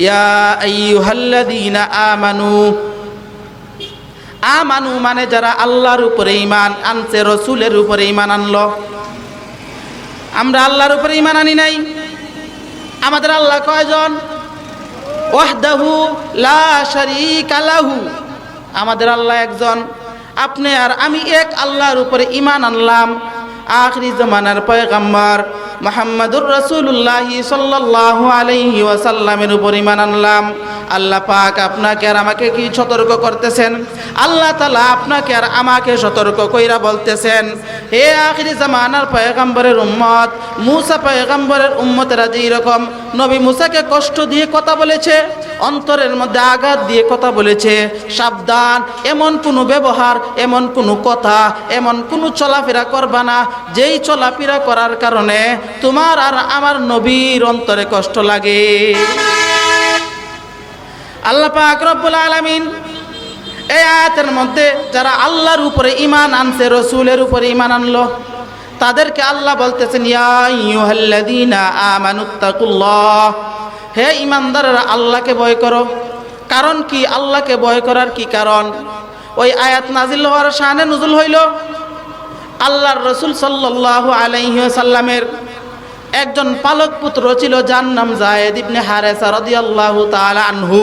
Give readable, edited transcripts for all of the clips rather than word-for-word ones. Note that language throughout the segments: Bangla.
ইয়া আইয়ুহাল্লাযীনা আমানু, আমানু মানে যারা আল্লাহর উপরে ঈমান আনছে, রাসূলের উপরে ঈমান আনলো। আমরা আল্লাহর উপরে ঈমান আনি নাই। আমাদের আল্লাহ কয়জন? ওয়াহদাহু লা শারীকা লাহু, আমাদের আল্লাহ একজন। আপনি আর আমি এক আল্লাহর উপরে ঈমান আনলাম। আখিরি জামানার পয়গম্বর মুহাম্মদুর রাসূলুল্লাহ সাল্লাল্লাহু আলাইহি ওয়াসাল্লামের উপর ঈমান আনলাম। আল্লাহ পাক আপনাকে আর আমাকে কি সতর্ক করতেছেন? আল্লাহ তাআলা আপনাকে আর আমাকে সতর্ক কইরা বলতেছেন, হে আখিরি জামানার পয়গম্বরের উম্মত, মুসা পয়গম্বরের উম্মতেরা যেই রকম নবী মুসাকে কষ্ট দিয়ে কথা বলেছে, অন্তরের মধ্যে আঘাত দিয়ে কথা বলেছে, সাবধান, এমন কোনো ব্যবহার, এমন কোনো কথা, এমন কোনো চলাফেরা করবা না যেই চলাফেরা করার কারণে তোমার আর আমার নবীর অন্তরে কষ্ট লাগে। আল্লাহ পাক রব্বুল আলামিন এই আয়াতের মধ্যে যারা আল্লাহর উপরে ঈমান আনছে, রাসূলের উপরে ঈমান আনলো, তাদেরকে আল্লাহ বলতেছেন, ইয়া আইয়ুহাল্লাযীনা আমানুত্তাকুল্লাহ, হে ঈমানদাররা আল্লাহকে ভয় করো। কারণ কি? আল্লাহকে ভয় করার কি কারণ? ওই আয়াত নাজিল হওয়ার শানে নুজুল হইল আল্লাহর রাসূল সাল্লাল্লাহু আলাইহি ওয়াসাল্লামের একজন পালক পুত্র ছিল, যার নাম যায়েদ ইবনে হারেসা রাদিয়াল্লাহু তাআলা আনহু।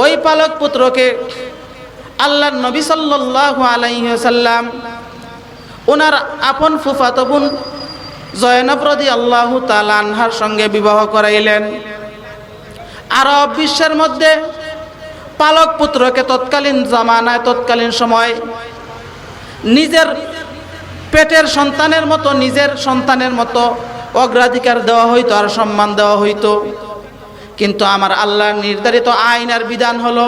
ওই পালক পুত্রকে আল্লাহর নবী সাল্লাল্লাহু আলাইহি ওয়াসাল্লাম ওনার আপন ফুফাতো বোন জয়নব রাদিয়াল্লাহু তাআলা আনহার সঙ্গে বিবাহ করাইলেন। আরব বিশ্বের মধ্যে পালক পুত্রকে তৎকালীন জামানায়, তৎকালীন সময় নিজের পেটের সন্তানের মতো, নিজের সন্তানের মতো অগ্রাধিকার দেওয়া হইতো আর সম্মান দেওয়া হইতো। কিন্তু আমার আল্লাহর নির্ধারিত আইন আর বিধান হলো,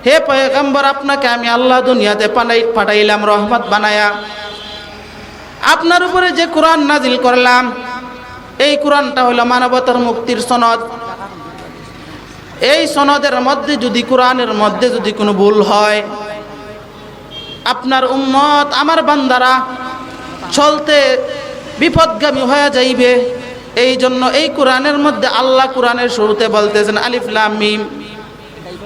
হে পয়গম্বর, আপনাকে আমি আল্লাহ দুনিয়াতে পাঠাইলাম রহমত বানায়া। আপনার উপরে যে কোরআন নাজিল করলাম, এই কোরআনটা হলো মানবতার মুক্তির সনদ। এই সনদের মধ্যে যদি, কোরআনের মধ্যে যদি কোনো ভুল হয়, আপনার উম্মত, আমার বান্দারা চলতে বিপদগামী হয়ে যাইবে। এই জন্য এই কোরআনের মধ্যে আল্লাহ কোরআনের শুরুতে বলতেছেন আলিফ লাম মিম।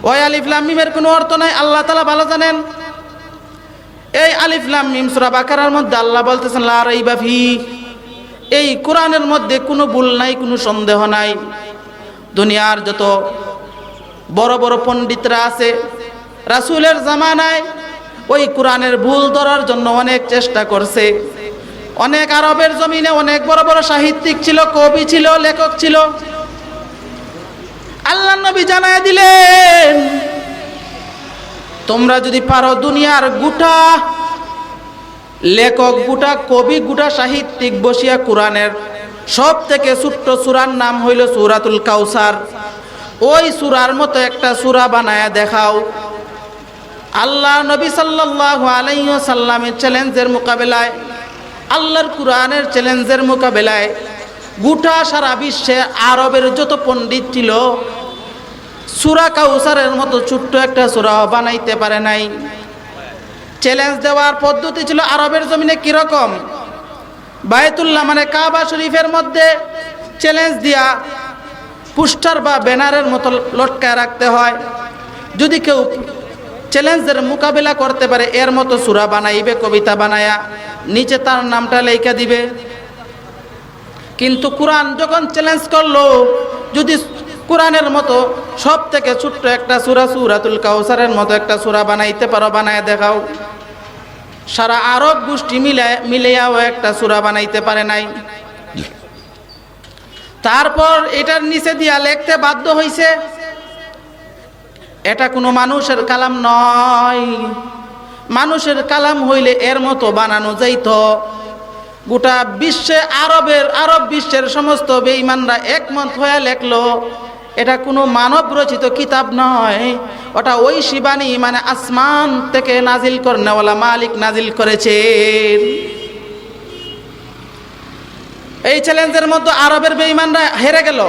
ওই আলিফ লাম মিমের কোনো অর্থ নাই, আল্লাহ তাআলা ভালো জানেন। এই আলিফ লাম মিম সূরা বাকারার মধ্যে আল্লাহ বলতেছেন লা রাইবা ফি, এই কোরআনের মধ্যে কোনো ভুল নাই, কোনো সন্দেহ নাই। দুনিয়ার যত বড় বড় পণ্ডিতরা আছে, রাসূলের জামানায় ওই কোরআনের ভুল ধরার জন্য অনেক চেষ্টা করছে। অনেক আরবের জমিনে অনেক বড় বড় সাহিত্যিক ছিল, কবি ছিল, লেখক ছিল। আল্লাহ নবী জানায় দিলেন, তোমরা যদি পারো দুনিয়ার গোটা লেখক, গোটা কবি, গোটা সাহিত্যিক বসিয়া কোরআনের সব থেকে ছোট্ট সূরার নাম হইল সূরাতুল কাউসার, ওই সূরার মতো একটা সূরা বানায়া দেখাও। আল্লাহ নবী সাল্লাল্লাহু আলাইহি ওয়াসাল্লামের চ্যালেঞ্জের মোকাবেলায়, আল্লাহর কোরআনের চ্যালেঞ্জের মোকাবেলায় গোটা সারা বিশ্বে আরবের যত পণ্ডিত ছিল, সূরা কাউসারের মতো ছোট্ট একটা সূরা বানাইতে পারে নাই। চ্যালেঞ্জ দেওয়ার পদ্ধতি ছিল আরবের জমিনে কিরকম? বায়তুল্লাহ মানে কাবা শরীফের মধ্যে চ্যালেঞ্জ দিয়া পোস্টার বা ব্যানারের মতো লটকায় রাখতে হয়। যদি কেউ চ্যালেঞ্জের মোকাবেলা করতে পারে, এর মতো সূরা বানাইবে, কবিতা বানায়া নিচে তার নামটা লেখা দিবে। কিন্তু কোরআন যখন চ্যালেঞ্জ করলো, যদি কোরআনের মতো সব থেকে ছোট্ট একটা সূরা, সূরাতুল কাউসারের মতো একটা সূরা বানাইতে পারো, বানায় দেখাও। সারা আরব গোষ্ঠী মিলেয়াও একটা সূরা বানাইতে পারে নাই। তারপর এটার নিচে দিয়া লিখতে বাধ্য হইছে, এটা কোনো মানুষের কালাম নয়। মানুষের কালাম হইলে এর মতো বানানো যাইত। গোটা বিশ্বে আরব বিশ্বের সমস্ত বেঈমানরা একমত হয়ে লেখলো, এটা কোনো মানব রচিত কিতাব নয়, ওটা ওই শিবানী মানে আসমান থেকে নাজিল করনেওয়ালা মালিক নাজিল করেছেন। এই চ্যালেঞ্জের মধ্যে আরবের বেঈমানরা হেরে গেল।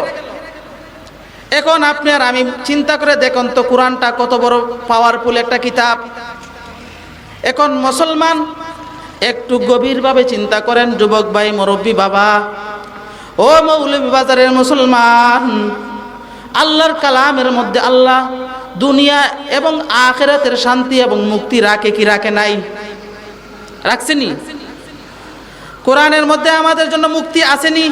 এখন আপনি আর আমি চিন্তা করে দেখুন তো, কোরআনটা কত বড় পাওয়ারফুল একটা কিতাব। এখন মুসলমান একটু গভীরভাবে চিন্তা করেন, যুবক ভাই, মুরব্বী বাবা, ও মৌলভী বাজারের মুসলমান, আল্লাহর কালামের মধ্যে আল্লাহ দুনিয়া এবং আখিরাতের শান্তি এবং মুক্তি রাখে কি রাখে নাই? রাখছেনি? কোরআনের মধ্যে আমাদের জন্য মুক্তি আসেনি?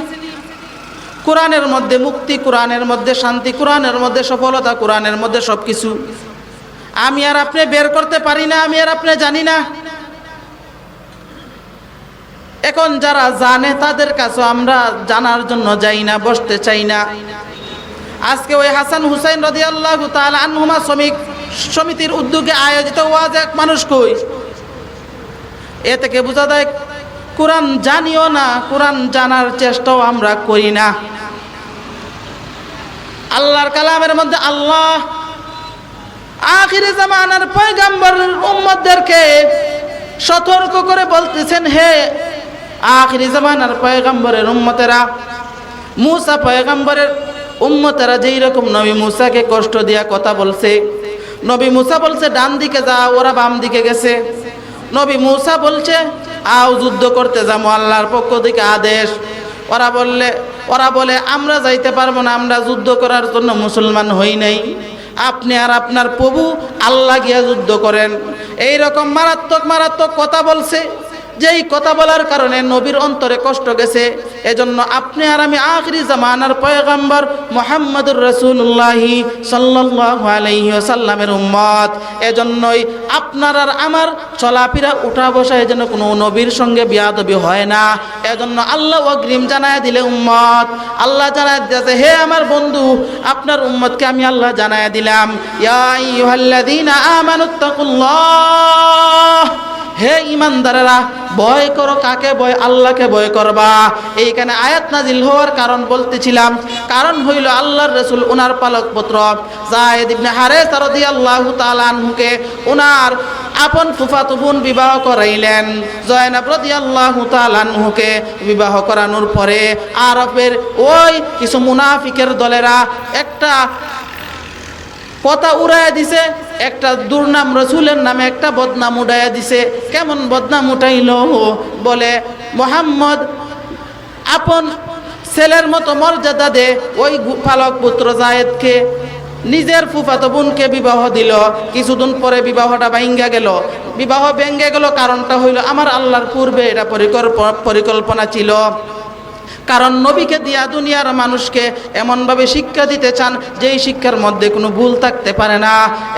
কোরআনের মধ্যে মুক্তি, কোরআনের মধ্যে শান্তি, কোরআনের মধ্যে সফলতা, কোরআনের মধ্যে সবকিছু আমি আর আপনি বের করতে পারি না, আমি আর আপনি জানি না। এখন যারা জানে তাদের কাছে আমরা জানার জন্য যাই না, বসতে চাই না। আজকে ওই হাসান হুসাইন রাদিয়াল্লাহু তাআলা আনহুমা শ্রমিক সমিতির উদ্যোগে আয়োজিত ওয়াজ এক মানুষ কই, এ থেকে বোঝা যায় কোরআন জানিও না, কোরআন জানার চেষ্টাও আমরা করি না। আল্লাহর কালামের মধ্যে আল্লাহ আখিরি জামানার পয়গম্বরের উম্মতদেরকে সতর্ক করে বলতেছেন, হে আখিরি জামানার পয়গম্বরের উম্মতেরা, মুসা পয়গম্বরের উম্মতেরা যেই রকম নবী মুসাকে কষ্ট দিয়া কথা বলছে, নবী মুসা বলছে ডান দিকে যা, ওরা বাম দিকে গেছে। নবী মুসা বলছে আও যুদ্ধ করতে যাবো, আল্লাহর পক্ষ থেকে আদেশ। ওরা বলে আমরা যাইতে পারবো না, আমরা যুদ্ধ করার জন্য মুসলমান হই নাই, আপনি আর আপনার প্রভু আল্লাহ গিয়া যুদ্ধ করেন। এই রকম মারাত্মক মারাত্মক কথা বলছে, যেই কথা বলার কারণে নবীর অন্তরে কষ্ট গেছে। এজন্য আপনি আর আমি আখিরি জামানার পয়গম্বর মুহাম্মদুর রাসূলুল্লাহ সাল্লাল্লাহু আলাইহি ওয়াসাল্লামের উম্মত। এজন্যই আপনার আর আমার চলাফেরা উঠা বসা যেন কোনো নবীর সঙ্গে বিয়াদবি হয় না। এজন্য আল্লাহ অগ্রিম জানায় দিলে উম্মত, আল্লাহ জানায় দিয়েছে, হে আমার বন্ধু, আপনার উম্মতকে আমি আল্লাহ জানায় দিলাম, ইয়া আইয়ুহাল্লাযীনা আমানুত্তাকুল্লাহ, হে ঈমানদারেরা ভয় করো। কাকে ভয়? আল্লাহকে ভয় করবা। এইখানে আয়াত নাজিল হওয়ার কারণ বলতেছিলাম, কারণ হইল আল্লাহর রাসূল ওনার পালক পুত্র যায়েদ ইবনে হারেসা রাদিয়াল্লাহু তাআলা আনহুকে ওনার আপন ফুফাতো বোন বিবাহ করাইলেন। জয়নাব রাদিয়াল্লাহু তাআলা আনহুকে বিবাহ করানোর পরে আরবের ওই কিছু মুনাফিকের দলেরা একটা কথা উড়াইয়া দিছে, একটা দুর্নাম রসুলের নামে একটা বদনাম উড়াইয়া দিছে। কেমন বদনাম উঠাইল? বলে মুহাম্মদ আপন ছেলের মতো মর্যাদা দে ওই পালক পুত্র জায়েদকে নিজের ফুফাতো বোনকে বিবাহ দিল। কিছুদিন পরে বিবাহটা ভাঙ্গা গেল। বিবাহ ভেঙ্গে গেল, কারণটা হইল আমার আল্লাহর পূর্বে এটা পরিকল্পনা ছিল। কারণ নবীকে দিয়া দুনিয়ার মানুষকে এমনভাবে শিক্ষা দিতে চান যেই শিক্ষার মধ্যে কোনো ভুল থাকতে পারে না।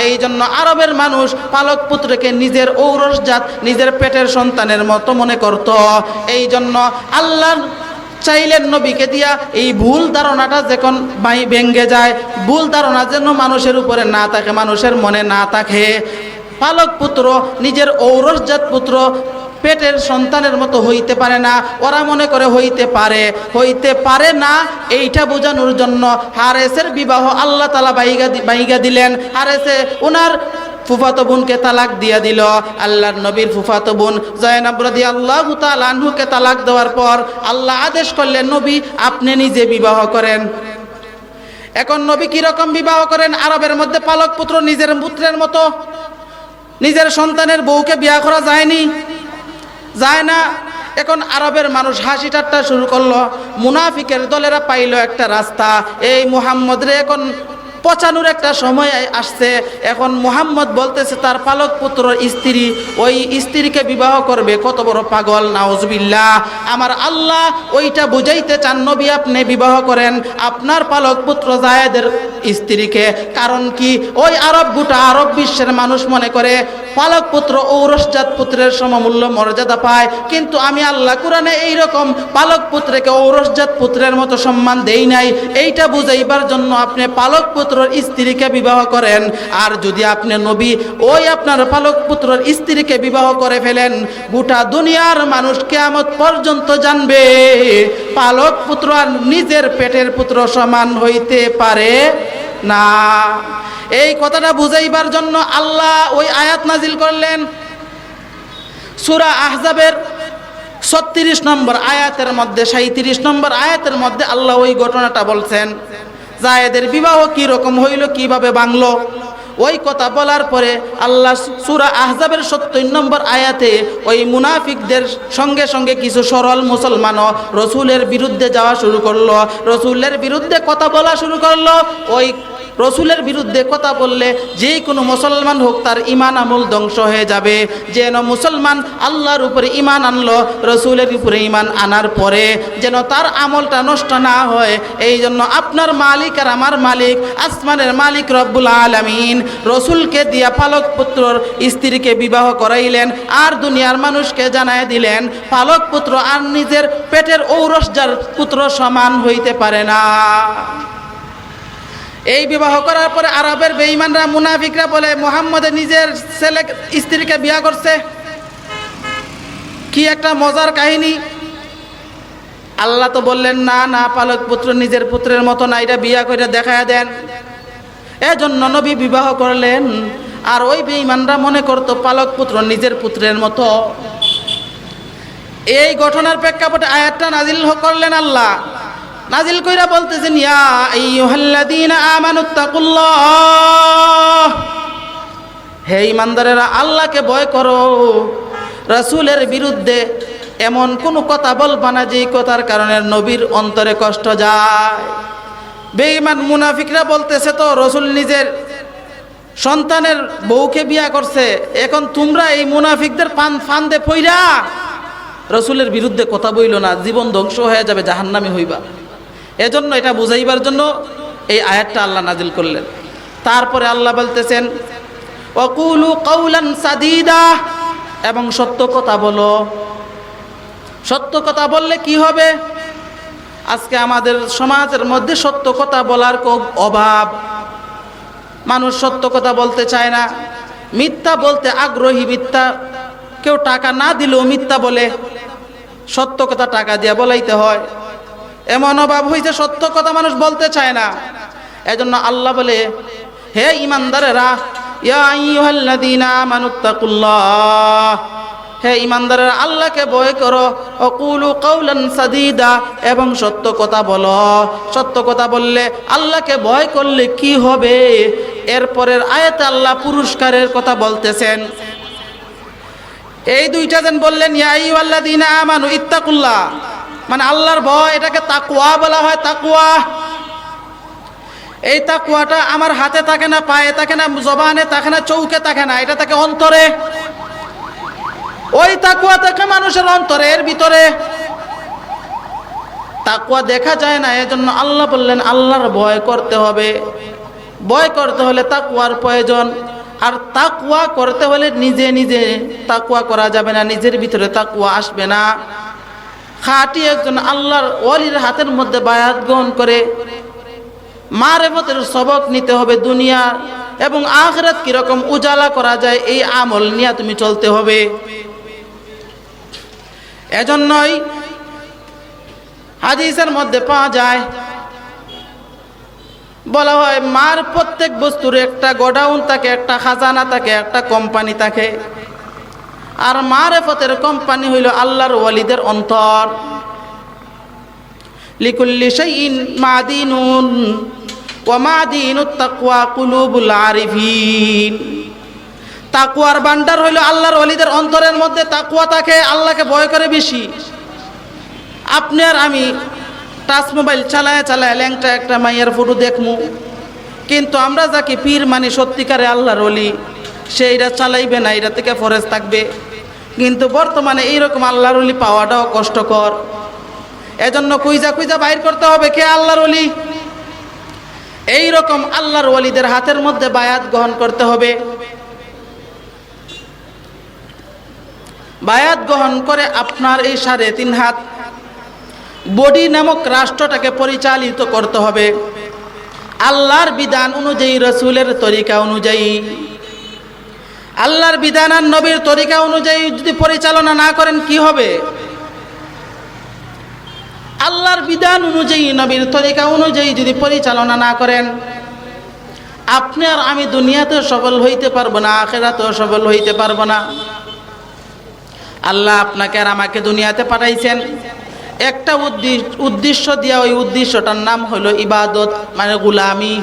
এই জন্য আরবের মানুষ পালক পুত্রকে নিজের ঔরসজাত, নিজের পেটের সন্তানের মতো মনে করত। এই জন্য আল্লাহ চাইলেন নবীকে দিয়া এই ভুল ধারণাটা যখন ভেঙ্গে যায়, ভুল ধারণা যেন মানুষের উপরে না থাকে, মানুষের মনে না থাকে। পালক পুত্র নিজের ঔরসজাত পুত্র পেটের সন্তানের মতো হইতে পারে না, ওরা মনে করে হইতে পারে না। এইটা বোঝানোর জন্য হারেসের বিবাহ আল্লাহ তাআলা বাইগা দিলেন। হারেসে ওনার ফুফাতো বোনকে তালাক দিয়া দিল। আল্লাহর নবীর ফুফাতো বোন জয়নাব রাদিয়াল্লাহু তাআলা আনহুকে তালাক দেওয়ার পর আল্লাহ আদেশ করলেন, নবী আপনি নিজে বিবাহ করেন। এখন নবী কিরকম বিবাহ করেন? আরবের মধ্যে পালক পুত্র নিজের পুত্রের মতো, নিজের সন্তানের বউকে বিয়া করা যায়নি, যায় না। এখন আরবের মানুষ হাসি ঠাট্টা শুরু করলো। মুনাফিকের দলেরা পাইল একটা রাস্তা, এই মুহাম্মদরে এখন পচানোর একটা সময় আসছে। এখন মুহাম্মদ বলতেছে তার পালক পুত্রর স্ত্রী ওই স্ত্রীকে বিবাহ করবে। কত বড় পাগল! নাউজুবিল্লাহ। আমার আল্লাহ ওইটা বুঝাইতে চান, নবী আপনি বিবাহ করেন আপনার পালক পুত্র জায়েদের স্ত্রীকে। কারণ কি? ওই গোটা আরব বিশ্বের মানুষ মনে করে পালক পুত্র ঔরসজাত পুত্রের সমমূল্য মর্যাদা পায়, কিন্তু আমি আল্লাহ কোরআনে এইরকম পালক পুত্রকে ঔরসজাত পুত্রের মতো সম্মান দেই নাই। এইটা বুঝাইবার জন্য আপনি পালক পুত্র স্ত্রীকে বিবাহ করেন। আর যদি আপনি নবী ওই আপনার পালক পুত্রের স্ত্রীকে বিবাহ করে ফেলেন, গোটা দুনিয়ার মানুষ কিয়ামত পর্যন্ত জানবে পালক পুত্র আর নিজের পেটের পুত্র সমান হইতে পারে না। এই কথাটা বুঝাইবার জন্য আল্লাহ ওই আয়াত নাজিল করলেন। সূরা আহজাবের 36 নম্বর আয়াতের মধ্যে 37 নম্বর আয়াতের মধ্যে আল্লাহ ওই ঘটনাটা বলছেন। জায়েদের বিবাহ কি রকম হইল, কিভাবে ভাঙলো। ওই কথা বলার পরে আল্লাহ সূরা আহজাবের ৭০ নম্বর আয়াতে ওই মুনাফিকদের সঙ্গে সঙ্গে কিছু সরল মুসলমানও রসুলের বিরুদ্ধে যাওয়া শুরু করলো, রসুলের বিরুদ্ধে কথা বলা শুরু করলো। ওই রসুলের বিরুদ্ধে কথা বললে যে কোনো মুসলমান হোক তার ঈমান আমল ধ্বংস হয়ে যাবে। যেন মুসলমান আল্লাহর উপরে ঈমান আনলো, রসুলের উপরে ঈমান আনার পরে যেন তার আমলটা নষ্ট না হয়, এই জন্য আপনার মালিক আর আমার মালিক আসমানের মালিক রব্বুল আলামিন রসুলকে দিয়া পালক পুত্রর স্ত্রীকে বিবাহ করাইলেন, আর দুনিয়ার মানুষকে জানায় দিলেন পালক পুত্র আর নিজের পেটের ঔরসজার পুত্র সমান হইতে পারে না। এই বিবাহ করার পরে আরবের বেঈমানরা মুনাফিকরা বলে মুহাম্মদের নিজের ছেলে স্ত্রীকে বিয়ে করছে, কি একটা মজার কাহিনী। আল্লাহ তো বললেন না না, পালক পুত্র নিজের পুত্রের মতো না, এটা বিয়ে করে দেখায় দেন। এজন্য নবী বিবাহ করলেন, আর ওই বেঈমানরা মনে করতো পালক পুত্র নিজের পুত্রের মতো। এই ঘটনার প্রেক্ষাপটে আয়াতটা নাজিল করলেন আল্লাহ। নাজিল কইরা বলতেছেন ইয়া আইয়ুহাল্লাযীনা আমানুত্তাকুল্লাহ, হে ঈমানদারেরা আল্লাহকে ভয় করো, রাসূলের বিরুদ্ধে এমন কোনো কথা বলবা না যে কথার কারণে নবীর অন্তরে কষ্ট যায়। বেঈমান মুনাফিকরা বলতেছে তো রাসূল নিজের সন্তানের বউকে বিয়া করছে, এখন তোমরা এই মুনাফিকদের ফান্দে পইরা রাসূলের বিরুদ্ধে কথা বইলো না, জীবন ধ্বংস হয়ে যাবে, জাহান্নামী হইবা। এজন্য এটা বুঝাইবার জন্য এই আয়াতটা আল্লাহ নাজিল করলেন। তারপরে আল্লাহ বলতেছেন ওয়াকুলু কাওলান সাদীদা, এবং সত্য কথা বলো। সত্য কথা বললে কি হবে? আজকে আমাদের সমাজের মধ্যে সত্য কথা বলার খুব অভাব, মানুষ সত্য কথা বলতে চায় না, মিথ্যা বলতে আগ্রহী। মিথ্যা কেউ টাকা না দিলেও মিথ্যা বলে, সত্য কথা টাকা দিয়ে বলাইতে হয়, এমন অভাব হয়েছে, সত্য কথা মানুষ বলতে চায় না। এজন্য আল্লাহ বলে হে ঈমানদারেরা ইয়া আইয়ুহাল্লাযীনা আমানুত্তাকুল্লাহ, হে ঈমানদারেরা আল্লাহকে ভয় করো, ওয়াকুলু কাওলান সাদীদা, এবং সত্য কথা বলো। সত্য কথা বললে, আল্লাহকে ভয় করলে কি হবে? এরপরের আয়াতে আল্লাহ পুরস্কারের কথা বলতেছেন। এই দুইটা যেন বললেন ইয়া আইয়ুহাল্লাযীনা আমানু ইত্তাকুল্লাহ, মানে আল্লাহর ভয়, এটাকে তাকওয়া বলা হয়। তাকওয়া, এই তাকওয়াটা আমার হাতে থাকে না, পায়ে থাকে না, জবানে থাকে না, চৌকে থাকে না, এটা থাকে অন্তরে। ওই তাকওয়া থাকে মানুষের অন্তরের ভিতরে। তাকওয়া দেখা যায় না, এজন্য আল্লাহ বললেন আল্লাহর ভয় করতে হবে। ভয় করতে হলে তাকওয়ার প্রয়োজন, আর তাকওয়া করতে হলে নিজে নিজে তাকওয়া করা যাবে না, নিজের ভিতরে তাকওয়া আসবে না। খাঁটি একজন আল্লাহর ওলির হাতের মধ্যে বায়াত গ্রহণ করে মারিফতের সবক নিতে হবে। দুনিয়া এবং আখিরাত কিরকম উজালা করা যায় এই আমল নিয়ে তুমি চলতে হবে। এজন্যই হাদিসের মধ্যে পাওয়া যায়, বলা হয় মার প্রত্যেক বস্তুর একটা গোডাউন থাকে, একটা খাজানা থাকে, একটা কোম্পানি থাকে। আর মারিফতের কোম্পানি হইল আল্লাহর ওয়ালিদের অন্তর। লিকুল্লি শাইইন মাদিনুন ওয়া মাদিনুত তাকওয়া কুলুবুল আরিফিন। তাকওয়ার ভান্ডার হইল আল্লাহর ওয়ালিদের অন্তরের মধ্যে। তাকওয়া থাকে, আল্লাহকে ভয় করে বেশি। আপনি আর আমি টাচ মোবাইল চালায় চালায় ল্যাংটা একটা মাইয়ার ফটো দেখমু, কিন্তু আমরা যাকে পীর মানি সত্যিকারে আল্লাহর ওলি, সেইটা চালাইবে না, এটা থেকে ফরেজ থাকবে। কিন্তু বর্তমানে এইরকম আল্লাহর ওলি পাওয়াটাও কষ্টকর। এজন্য খুঁজা খুঁজা বাইর করতে হবে কে আল্লাহর ওলি। এইরকম আল্লাহর ওলিদের হাতের মধ্যে বায়াত গ্রহণ করতে হবে। বায়াত গ্রহণ করে আপনার এই 3.5 হাত বডি নামক রাষ্ট্রটাকে পরিচালিত করতে হবে আল্লাহর বিধান অনুযায়ী, রসুলের তরিকা অনুযায়ী। আল্লাহর বিধান আর নবীর তরিকা অনুযায়ী যদি পরিচালনা না করেন কি হবে? আল্লাহর বিধান অনুযায়ী, নবীর তরিকা অনুযায়ী যদি পরিচালনা না করেন, আপনি আর আমি দুনিয়াতেও সফল হইতে পারবো না, আখিরাতেও সফল হইতে পারবো না। আল্লাহ আপনাকে আর আমাকে দুনিয়াতে পাঠাইছেন একটা উদ্দেশ্য দিয়া, ওই উদ্দেশ্যটার নাম হলো ইবাদত, মানে গোলামি।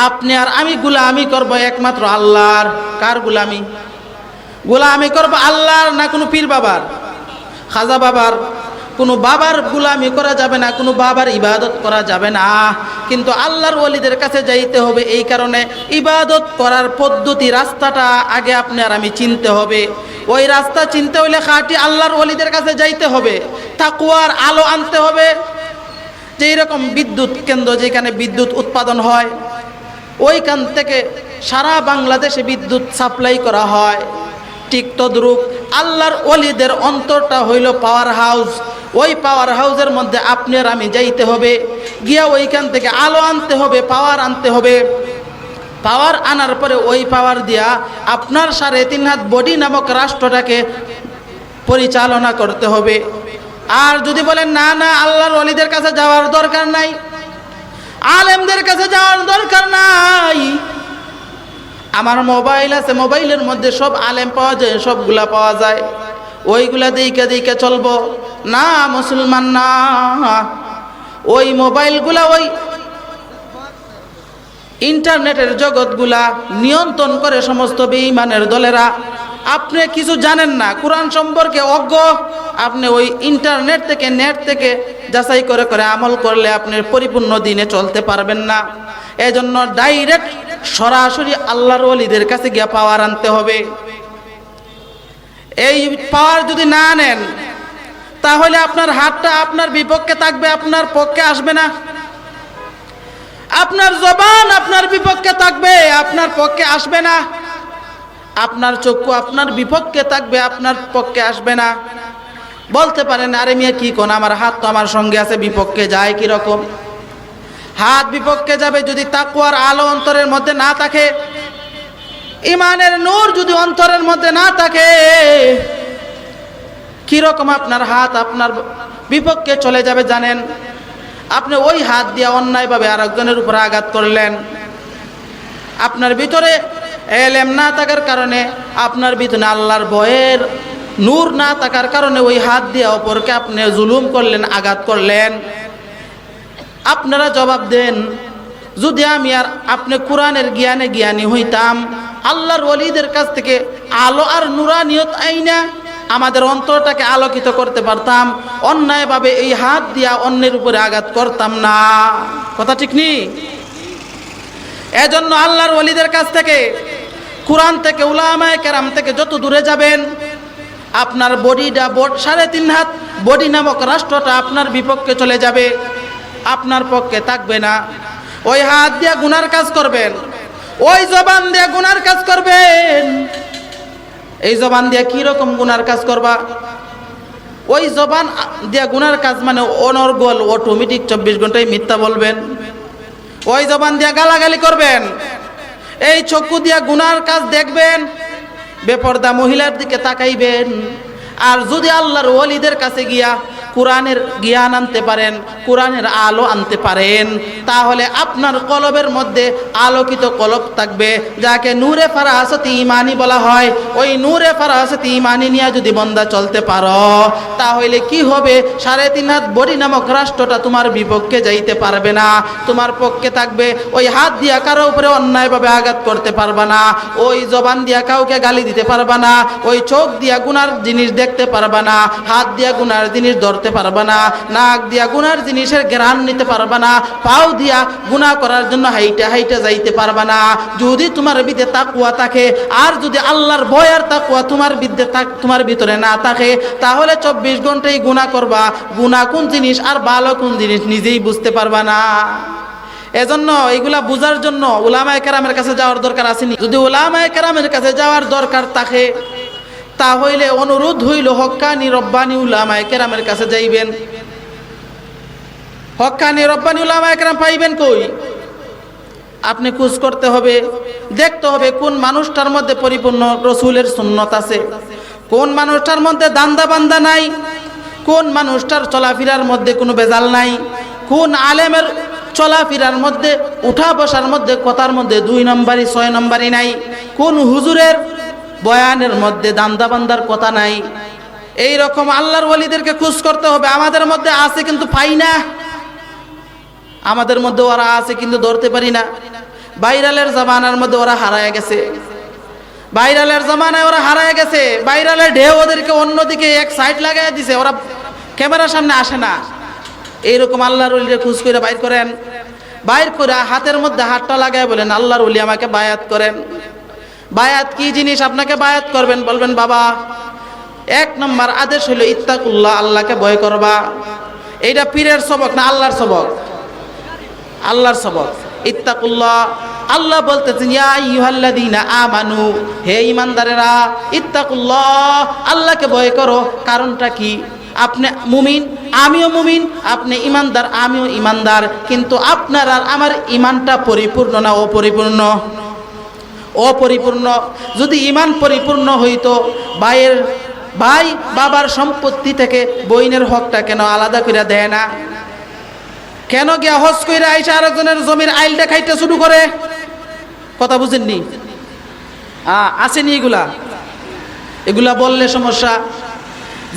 আপনি আর আমি গোলামি করব একমাত্র আল্লাহর। কার গোলামি? গোলামি করব আল্লাহর, না কোনো পীর বাবার, খাজা বাবার। কোনো বাবার গোলামি করা যাবে না, কোনো বাবার ইবাদত করা যাবে না, কিন্তু আল্লাহর ওলিদের কাছে যাইতে হবে। এই কারণে ইবাদত করার পদ্ধতি, রাস্তাটা আগে আপনি আর আমি চিনতে হবে। ওই রাস্তা চিনতে হইলে খাঁটি আল্লাহর ওলিদের কাছে যাইতে হবে, তাকওয়ার আলো আনতে হবে। যেই রকম বিদ্যুৎ কেন্দ্র, যেখানে বিদ্যুৎ উৎপাদন হয়, ওইখান থেকে সারা বাংলাদেশে বিদ্যুৎ সাপ্লাই করা হয়, ঠিক তদ্রূপ আল্লাহর ওলিদের অন্তরটা হইল পাওয়ার হাউস। ওই পাওয়ার হাউসের মধ্যে আপনি আর আমি যাইতে হবে, গিয়া ওইখান থেকে আলো আনতে হবে, পাওয়ার আনতে হবে। পাওয়ার আনার পরে ওই পাওয়ার দিয়া আপনার 3.5 হাত বডি নামক রাষ্ট্রটাকে পরিচালনা করতে হবে। আর যদি বলেন না না আল্লাহর ওলিদের কাছে যাওয়ার দরকার নাই, আলেমদের কাছে যাওয়ার দরকার নাই, আমার মোবাইল আছে, মোবাইলের মধ্যে সব আলেম পাওয়া যায়, সবগুলা পাওয়া যায়, ওইগুলা দিকে দিকে চলবো না, মুসলমান না। ওই মোবাইলগুলা, ওই ইন্টারনেটের জগৎগুলা নিয়ন্ত্রণ করে সমস্ত বেঈমানের দলেরা। আপনি কিছু জানেন না, কোরআন সম্পর্কে অজ্ঞ, আপনি ওই ইন্টারনেট থেকে, নেট থেকে যাচাই করে করে আমল করলে আপনি পরিপূর্ণ দিনে চলতে পারবেন না। এজন্য ডাইরেক্ট সরাসরি আল্লাহর ওলিদের কাছে গিয়ে পাওয়ার আনতে হবে। এই পাওয়ার যদি না নেন, তাহলে আপনার হাতটা আপনার বিপক্ষে থাকবে, আপনার পক্ষে আসবে না। আপনার জবান আপনার বিপক্ষে থাকবে, আপনার পক্ষে আসবে না। আপনার চক্ষু আপনার বিপক্ষে থাকবে, আপনার পক্ষে আসবে না। বলতে পারেন, আরে মিয়া কি কোন, আমার হাত তো আমার সঙ্গে আছে, বিপক্ষে যায় কি রকম? হাত বিপক্ষে যাবে যদি তাকওয়ার আলো অন্তরের মধ্যে না থাকে, ইমানের নূর যদি অন্তরের মধ্যে না থাকে, কি রকম আপনার হাত আপনার বিপক্ষে চলে যাবে জানেন? আপনি ওই হাত দিয়ে অন্যায়ভাবে আরেকজনের উপর আঘাত করলেন। আপনার ভিতরে এলেম না থাকার কারণে, আপনার ভিতরে আল্লাহর ভয়ের নূর না থাকার কারণে ওই হাত দিয়ে অপরকে আপনি জুলুম করলেন, আঘাত করলেন। আপনারা জবাব দেন, যদি আমি আর আপনি কোরআনের জ্ঞানে জ্ঞানী হইতাম, আল্লাহর ওলিদের কাছ থেকে আলো আর নুরানিয়ত আইনা আমাদের অন্তরটাকে আলোকিত করতে পারতাম, অন্যায়ভাবে এই হাত দিয়া অন্যের উপরে আঘাত করতাম না। কথা ঠিক নি? এজন্য আল্লাহর ওলিদের কাছ থেকে, কোরআন থেকে, উলামায়ে কেরাম থেকে যত দূরে যাবেন, আপনার বডিটা 3.5 হাত বডি নামক রাষ্ট্রটা আপনার বিপক্ষে চলে যাবে, আপনার পক্ষে থাকবে না। ওই হাত দিয়ে গুনার কাজ করবেন, ওই জবান দিয়ে গুনার কাজ করবেন। এই জবান দিয়ে কি রকম গুনার কাজ করবা? ওই জবান দিয়ে গুনার কাজ মানে অনর্গল, অটোমেটিক 24 ঘন্টায় মিথ্যা বলবেন। ওই জবান দিয়ে গালাগালি করবেন। এই চক্ষু দিয়ে গুনার কাজ দেখবেন, বেপরদা মহিলার দিকে তাকাইবেন। আর যদি আল্লাহর ওলিদের কাছে গিয়া কোরআনের জ্ঞান আনতে পারেন, কোরআনের আলো আনতে পারেন, তাহলে আপনার কলবের মধ্যে আলোকিত কলব থাকবে, যাকে নূরে ফারাসতি ঈমানি বলা হয়। ওই নূরে ফারাসতি ঈমানি নিয়ে যদি বান্দা চলতে পারো, তাহলে কি হবে? 3.5 হাত বডি নামক রাষ্ট্রটা তোমার বিপক্ষে যাইতে পারবে না, তোমার পক্ষে থাকবে। ওই হাত দিয়া কারো উপরে অন্যায়ভাবে আঘাত করতে পারবা না, ওই জবান দিয়া কাউকে গালি দিতে পারবা না, ওই চোখ দিয়া গুনার জিনিস দেখতে পারবা না, হাত দিয়া গুনার জিনিস ধরতে পারবা না, নাক দিয়া গুনার জিনিসের ঘ্রাণ নিতে পারবা না, পাও দিয়া গুনাহ করার জন্য হাইটা হাইটা যাইতে পারবা না। যদি তোমার ভিতরে তাকওয়া থাকে, আর যদি আল্লাহর ভয় আর তাকওয়া তোমার ভিতরে না থাকে, তাহলে 24 ঘন্টাই গুনাহ করবা। গুনাহ কোন জিনিস আর ভালো কোন জিনিস নিজেই বুঝতে পারবা না। এজন্য এইগুলা বুঝার জন্য উলামায়ে কেরামের কাছে যাওয়ার দরকার আসেনি। যদি উলামায়ে কেরামের কাছে যাওয়ার দরকার থাকে, তাহলে অনুরোধ হইল হক্কানি রব্বানি উলামায়ে কেরামের কাছে যাইবেন। হক্কানি রব্বানি উলামায়ে কেরাম পাইবেন কই? আপনি খোঁজ করতে হবে, দেখতে হবে কোন মানুষটার মধ্যে পরিপূর্ণ রসুলের সুন্নত আছে, কোন মানুষটার মধ্যে দান্দা বান্দা নাই, কোন মানুষটার চলাফেরার মধ্যে কোনো বেজাল নাই, কোন আলেমের চলাফেরার মধ্যে, উঠা বসার মধ্যে, কথার মধ্যে 2 নম্বরই 6 নম্বরই নাই, কোন হুজুরের বয়ানের মধ্যে দান্দা বান্দার কথা নাই। এই রকম আল্লাহর ওলিদেরকে খোঁজ করতে হবে। আমাদের মধ্যে আছে কিন্তু পাই না, আমাদের মধ্যে ওরা আছে কিন্তু ধরতে পারি না। ভাইরালের জামানার মধ্যে ওরা হারায় গেছে, ভাইরালের জামানায় ওরা হারায় গেছে। ভাইরালের ঢেউ ওদেরকে অন্যদিকে এক সাইড লাগাই দিছে, ওরা ক্যামেরার সামনে আসে না। এইরকম আল্লাহর ওলিরে খুঁজ করে বাইর করেন, বাইর করে হাতের মধ্যে হাতটা লাগায় বলেন, আল্লাহর ওলি আমাকে বায়াত করেন। বায়াত কি জিনিস? আপনাকে বায়াত করবেন, বলবেন বাবা 1 নম্বর আদেশ হলো ইত্তাকুল্লাহ, আল্লাহকে ভয় করবা। এইটা পীরের সবক না, আল্লাহর সবক, আল্লাহর সবক। ইত্তাকুল্লাহ, আল্লাহ বলতেছেন ইয়া আইয়ুহাল্লাযীনা আমানু, হে ঈমানদারেরা, ইত্তাকুল্লাহ, আল্লাহকে ভয় করো। কারণটা কি? আপনি মুমিন, আমিও মুমিন, আপনি ঈমানদার, আমিও ঈমানদার, কিন্তু আপনার আর আমার ঈমানটা পরিপূর্ণ না অপরিপূর্ণ? অপরিপূর্ণ। যদি ঈমান পরিপূর্ণ হইতো, ভাই বাবার সম্পত্তি থেকে বইনের হকটা কেন আলাদা করে দেয় না? কেন গিয়া হজ কইরা আইসা আরেকজনের জমির আইলটা খাইতে শুরু করে? কথা বুঝেননি? আসেনি এগুলা বললে সমস্যা।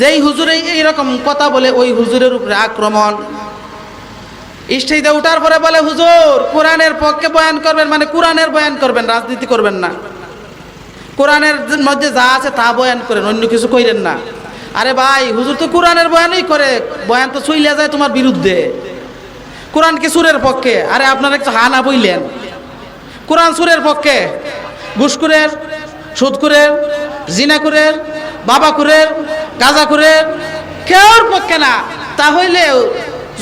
যেই হুজুরে এইরকম কথা বলে ওই হুজুরের উপরে আক্রমণ। স্টেজে উঠার পরে বলে হুজুর কোরআনের পক্ষে বয়ান করবেন, মানে কোরআনের বয়ান করবেন, রাজনীতি করবেন না, কোরআনের মধ্যে যা আছে তা বয়ান করেন, অন্য কিছু কইরেন না। আরে ভাই, হুজুর তো কোরআনের বয়ানই করে, বয়ান তো চইলা যায় তোমার বিরুদ্ধে। কোরআন কি সুরের পক্ষে? আরে আপনারা একটু হানা বইলেন, কোরআন সুরের পক্ষে? ঘুষখোরের, সুদখোরের, জিনাখোরের, বাবাখোরের, গাঁজাখোরের কেউর পক্ষে না। তাহলে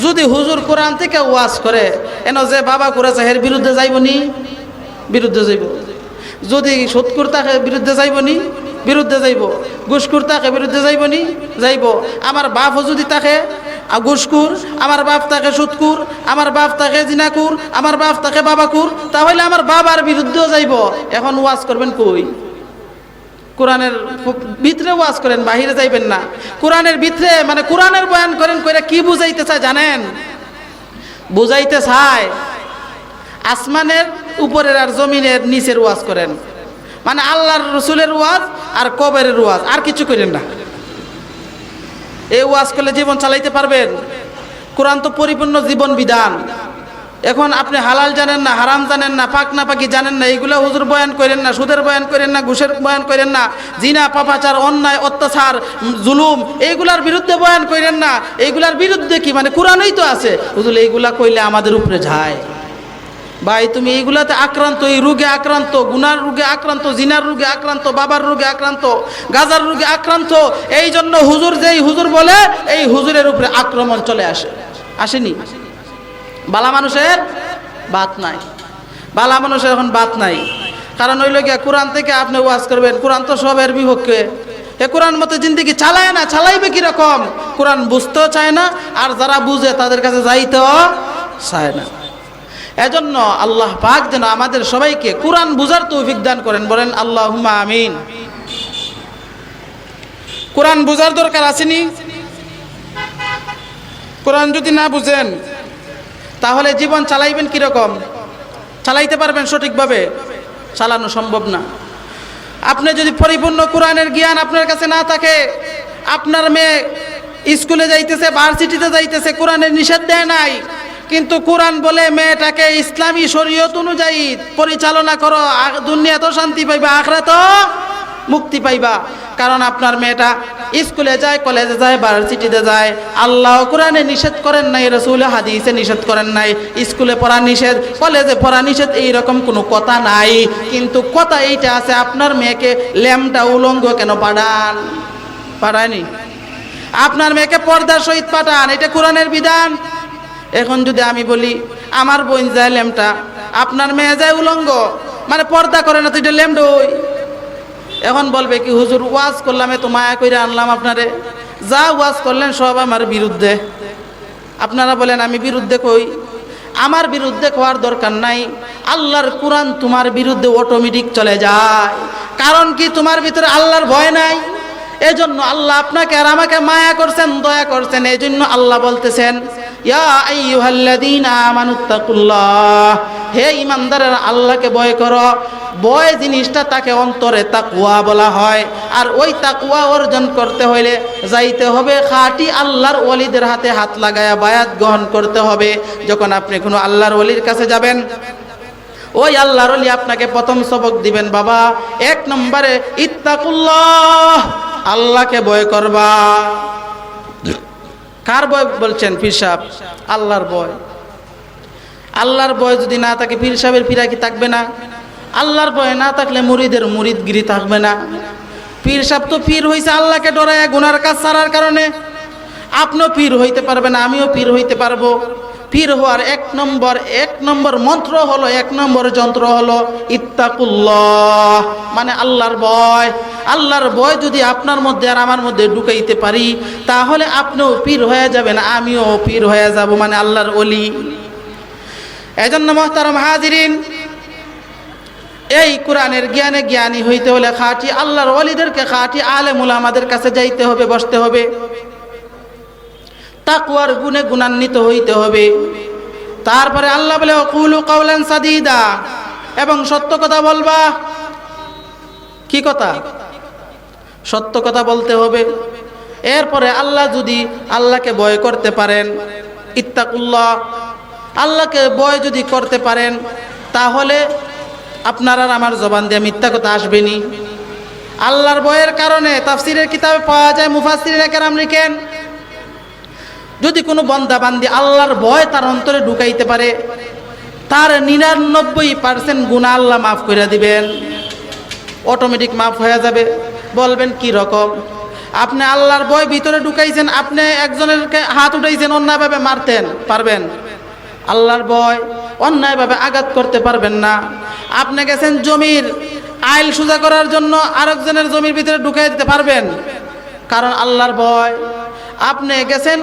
যদি হুজুর কোরআন থেকে ওয়াজ করে, এন যে বাবা করেছে এর বিরুদ্ধে যাইবনি? বিরুদ্ধে যাইব। যদি সুদখোর তাকে বিরুদ্ধে যাইবনি? বিরুদ্ধে যাইব। ঘুষখোর তাকে বিরুদ্ধে যাইবনি? যাইব। আমার বাপও যদি তাকে ঘুষখোর, আমার বাপ তাকে সুদখোর, আমার বাপ তাকে জিনাখোর, আমার বাপ তাকে বাবাখোর, তাহলে আমার বাবার বিরুদ্ধেও যাইব। এখন ওয়াজ করবেন কই? কোরআনের ভিতরে ওয়াজ করেন, বাহিরে যাইবেন না। কোরআনের ভিতরে, মানে কোরআনের বয়ান করেন, কইরা কি বুঝাইতে চায় জানেন? বুঝাইতে চায় আসমানের উপরের আর জমিনের নিচের ওয়াজ করেন, মানে আল্লাহর রসুলের ওয়াজ আর কবরের ওয়াজ, আর কিছু করেন না। এই ওয়াজ করলে জীবন চালাইতে পারবেন? কোরআন তো পরিপূর্ণ জীবন বিধান। এখন আপনি হালাল জানেন না, হারাম জানেন না, পাক না পাকি জানেন না, এইগুলা হুজুর বয়ান করেন না, সুদের বয়ান করেন না, ঘুষের বয়ান করেন না, জিনা পাপাচার অন্যায় অত্যাচার জুলুম এইগুলার বিরুদ্ধে বয়ান করেন না। এইগুলার বিরুদ্ধে কি? মানে কোরআনই তো আছে। হুজুর এইগুলা কইলে আমাদের উপরে যায়। ভাই তুমি এইগুলাতে আক্রান্ত, এই রোগে আক্রান্ত, গুনার রোগে আক্রান্ত, জিনার রোগে আক্রান্ত, বাবার রোগে আক্রান্ত, গাজার রোগে আক্রান্ত। এই জন্য হুজুর যেই হুজুর বলে, এই হুজুরের উপরে আক্রমণ চলে আসে। আসেনি? বালা মানুষের বাত নাই, বালা মানুষের এখন বাত নাই। কারণ হইল গিয়া কোরআন থেকে আপনি ওয়াজ করবেন, কোরআন তো সবের বিপক্ষে। এ কোরআন মতো জিন্দিগি চালায় না, চালাইবে কিরকম? কোরআন বুঝতেও চায় না, আর যারা বুঝে তাদের কাছে যাইতেও চায় না। এজন্য আল্লাহ পাক যেন আমাদের সবাইকে কোরআন বুঝার তৌফিক দান করেন, বলেন আল্লাহুম্মা আমিন। কোরআন বুঝার দরকার আসেনি? কোরআন যদি না বুঝেন তাহলে জীবন চালাইবেন কিরকম? চালাইতে পারবেন সঠিকভাবে? চালানো সম্ভব না। আপনি যদি পরিপূর্ণ কোরআনের জ্ঞান আপনার কাছে না থাকে, আপনার মেয়ে স্কুলে যাইতেছে, ভার্সিটিতে যাইতেছে, কোরআনের নিষেধ দেয় নাই, কিন্তু কোরআন বলে মেয়েটাকে ইসলামী শরীয়ত অনুযায়ী পরিচালনা করো, দুনিয়াতেও শান্তি পাইবা, আখিরাতেও মুক্তি পাইবা। কারণ আপনার মেয়েটা স্কুলে যায়, কলেজে যায়, ভার্সিটিতে যায়, আল্লাহ কোরআনে নিষেধ করেন নাই, রাসূল হাদিসে নিষেধ করেন নাই। স্কুলে পড়া নিষেধ, কলেজে পড়া নিষেধ, এইরকম কোনো কথা নাই। কিন্তু কথা এইটা আছে, আপনার মেয়েকে ল্যামটা উলঙ্গ কেন পাঠান? পাঠায়নি। আপনার মেয়েকে পর্দার সহিত পাঠান, এটা কোরআনের বিধান। এখন যদি আমি বলি আমার বোন যায় ল্যামটা, আপনার মেয়ে যায় উলঙ্গ, মানে পর্দা করে না, তো এটা ল্যামডই। এখন বলবে কি হুজুর ওয়াজ করলাম, এত মায়া করে আনলাম আপনারে, যা ওয়াজ করলেন সব আমার বিরুদ্ধে। আপনারা বলেন আমি বিরুদ্ধে কই? আমার বিরুদ্ধে হওয়ার দরকার নাই। আল্লাহর কোরআন তোমার বিরুদ্ধে অটোমেটিক চলে যায়। কারণ কি? তোমার ভিতরে আল্লাহর ভয় নাই। এজন্য আল্লাহ আপনাকে আর আমাকে মায়া করছেন, দয়া করছেন। এই জন্য আল্লাহ বলতেছেন ইয়া আইয়ুহাল্লাযীনা আমানুত্তাকুল্লাহ, হে ঈমানদারেরা আল্লাহকে ভয় করো। ভয় জিনিসটা তাকে অন্তরে তাকওয়া বলা হয়। আর ওই তাকওয়া অর্জন করতে হইলে যাইতে হবে খাঁটি আল্লাহর ওলিদের হাতে হাত লাগায়া বায়াত গ্রহণ করতে হবে। যখন আপনি কোনো আল্লাহর ওলির কাছে যাবেন, ওই আল্লাহর ওলি আপনাকে প্রথম সবক দিবেন, বাবা 1 নম্বরে ইত্তাকুল্লাহ, আল্লাহকে ভয় করবা। কার ভয় বলছেন? পীর সাহেব। আল্লাহর ভয়। আল্লাহর ভয় যদি না থাকে পীর সাহেবের পীরাকি থাকবে না। আল্লাহর ভয় না থাকলে মুরিদের মুরিদগিরি থাকবে না। পীর সাহেব তো পীর হইছে আল্লাহকে ডরায় গুনার কাজ ছাড়ার কারণে। আপনিও পীর হইতে পারবেন, আমিও পীর হইতে পারবো। পীর হওয়ার 1 নম্বর মন্ত্র হলো, 1 নম্বর যন্ত্র হলো ইত্তাকুল্লাহ, মানে আল্লাহর ভয়। আল্লাহর ভয় যদি আপনার মধ্যে আর আমার মধ্যে ঢুকাইতে পারি, তাহলে আপনিও পীর হয়ে যাবেন, আমিও পীর হয়ে যাব, মানে আল্লাহর ওলি। এজন্য মুহতারাম হাজিরিন, এই কোরআনের জ্ঞানে জ্ঞানী হইতে হলে খাঁটি আল্লাহর ওলিদেরকে, খাঁটি আলেম উলামাদের কাছে যাইতে হবে, বসতে হবে। তাকওয়ার গুণে গুণান্বিত হইতে হবে। তারপরে আল্লাহ বলে ওয়াকুলু কাওলান সাদীদা, এবং সত্য কথা বলবা। কি কথা? সত্য কথা বলতে হবে। এরপরে আল্লাহকে ভয় করতে পারেন, ইত্তাকুল্লাহ, আল্লাহকে ভয় যদি করতে পারেন, তাহলে আপনার আর আমার জবান দিয়ে মিথ্যা কথা আসবেনি। আল্লাহর ভয়ের কারণে তাফসীরের কিতাবে পাওয়া যায়, মুফাসসিরিনে কেরাম লিখেন, যদি কোনো বান্দা বান্দি আল্লাহর ভয় তার অন্তরে ঢুকাইতে পারে, তার 99% গুনাহ আল্লাহ মাফ করে দিবেন, অটোমেটিক মাফ হয়ে যাবে। বলবেন কি রকম? আপনি আল্লাহর ভয় ভিতরে ঢুকাইছেন, আপনি একজনের হাত উঠাইছেন, অন্যায়ভাবে মারতেন, পারবেন? আল্লাহর ভয়, অন্যায়ভাবে আঘাত করতে পারবেন না। আপনি গেছেন জমির আইল সোজা করার জন্য, আরেকজনের জমির ভিতরে ঢুকাই দিতে পারবেন? কারণ আল্লাহর ভয়। আপনি গেছেন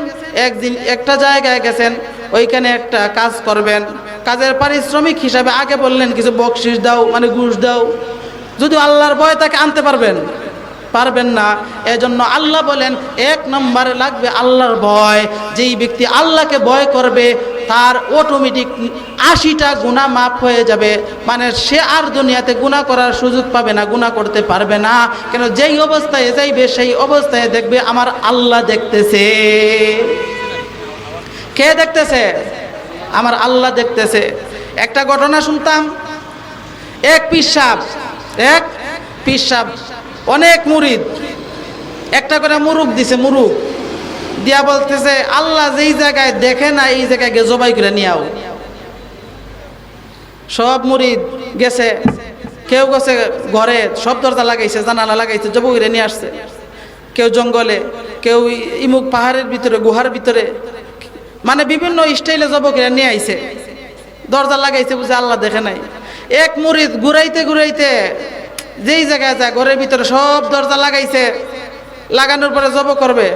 একদিন একটা জায়গায় গেছেন, ওইখানে একটা কাজ করবেন, কাজের পারিশ্রমিক হিসাবে আগে বললেন কিছু বকশিস দাও, মানে ঘুষ দাও। যদি আল্লাহর ভয় তাকে আনতে পারবেন? পারবেন না। এজন্য আল্লাহ বলেন 1 নম্বরে লাগবে আল্লাহর ভয়। যেই ব্যক্তি আল্লাহকে ভয় করবে, তার অটোমেটিক 80টা গুনাহ মাফ হয়ে যাবে, মানে সে আর দুনিয়াতে গুনাহ করার সুযোগ পাবে না, গুনাহ করতে পারবে না। কেন? যেই অবস্থায় যাইবে সেই অবস্থায় দেখবে আমার আল্লাহ দেখতেছে। কে দেখতেছে? আমার আল্লাহ দেখতেছে। একটা ঘটনা শুনতাম, এক পীর সাহেব অনেক মুরিদ, একটা করে মুরুক দিছে, মুরুক দিয়া বলতেছে আল্লাহ যেই জায়গায় দেখে না এই জায়গায় গিয়ে জবাই করে নিয়ে আও। সব মুরিদ গেছে, কেউ গেছে ঘরে, সব দরজা লাগাইছে, জানালা লাগাইছে, জবাই করে নিয়ে আসছে। কেউ জঙ্গলে, কেউ ইমুক পাহাড়ের ভিতরে, গুহার ভিতরে, মানে বিভিন্ন স্টাইলে জবাই করে নিয়ে আইছে। দরজা লাগাইছে, বুঝে আল্লাহ দেখে নাই। এক মুরিদ ঘুরাইতে যেই জায়গায় যায়, ঘরের ভিতরে সব দরজা লাগাইছে, লাগানোর পরে জবাই করবে,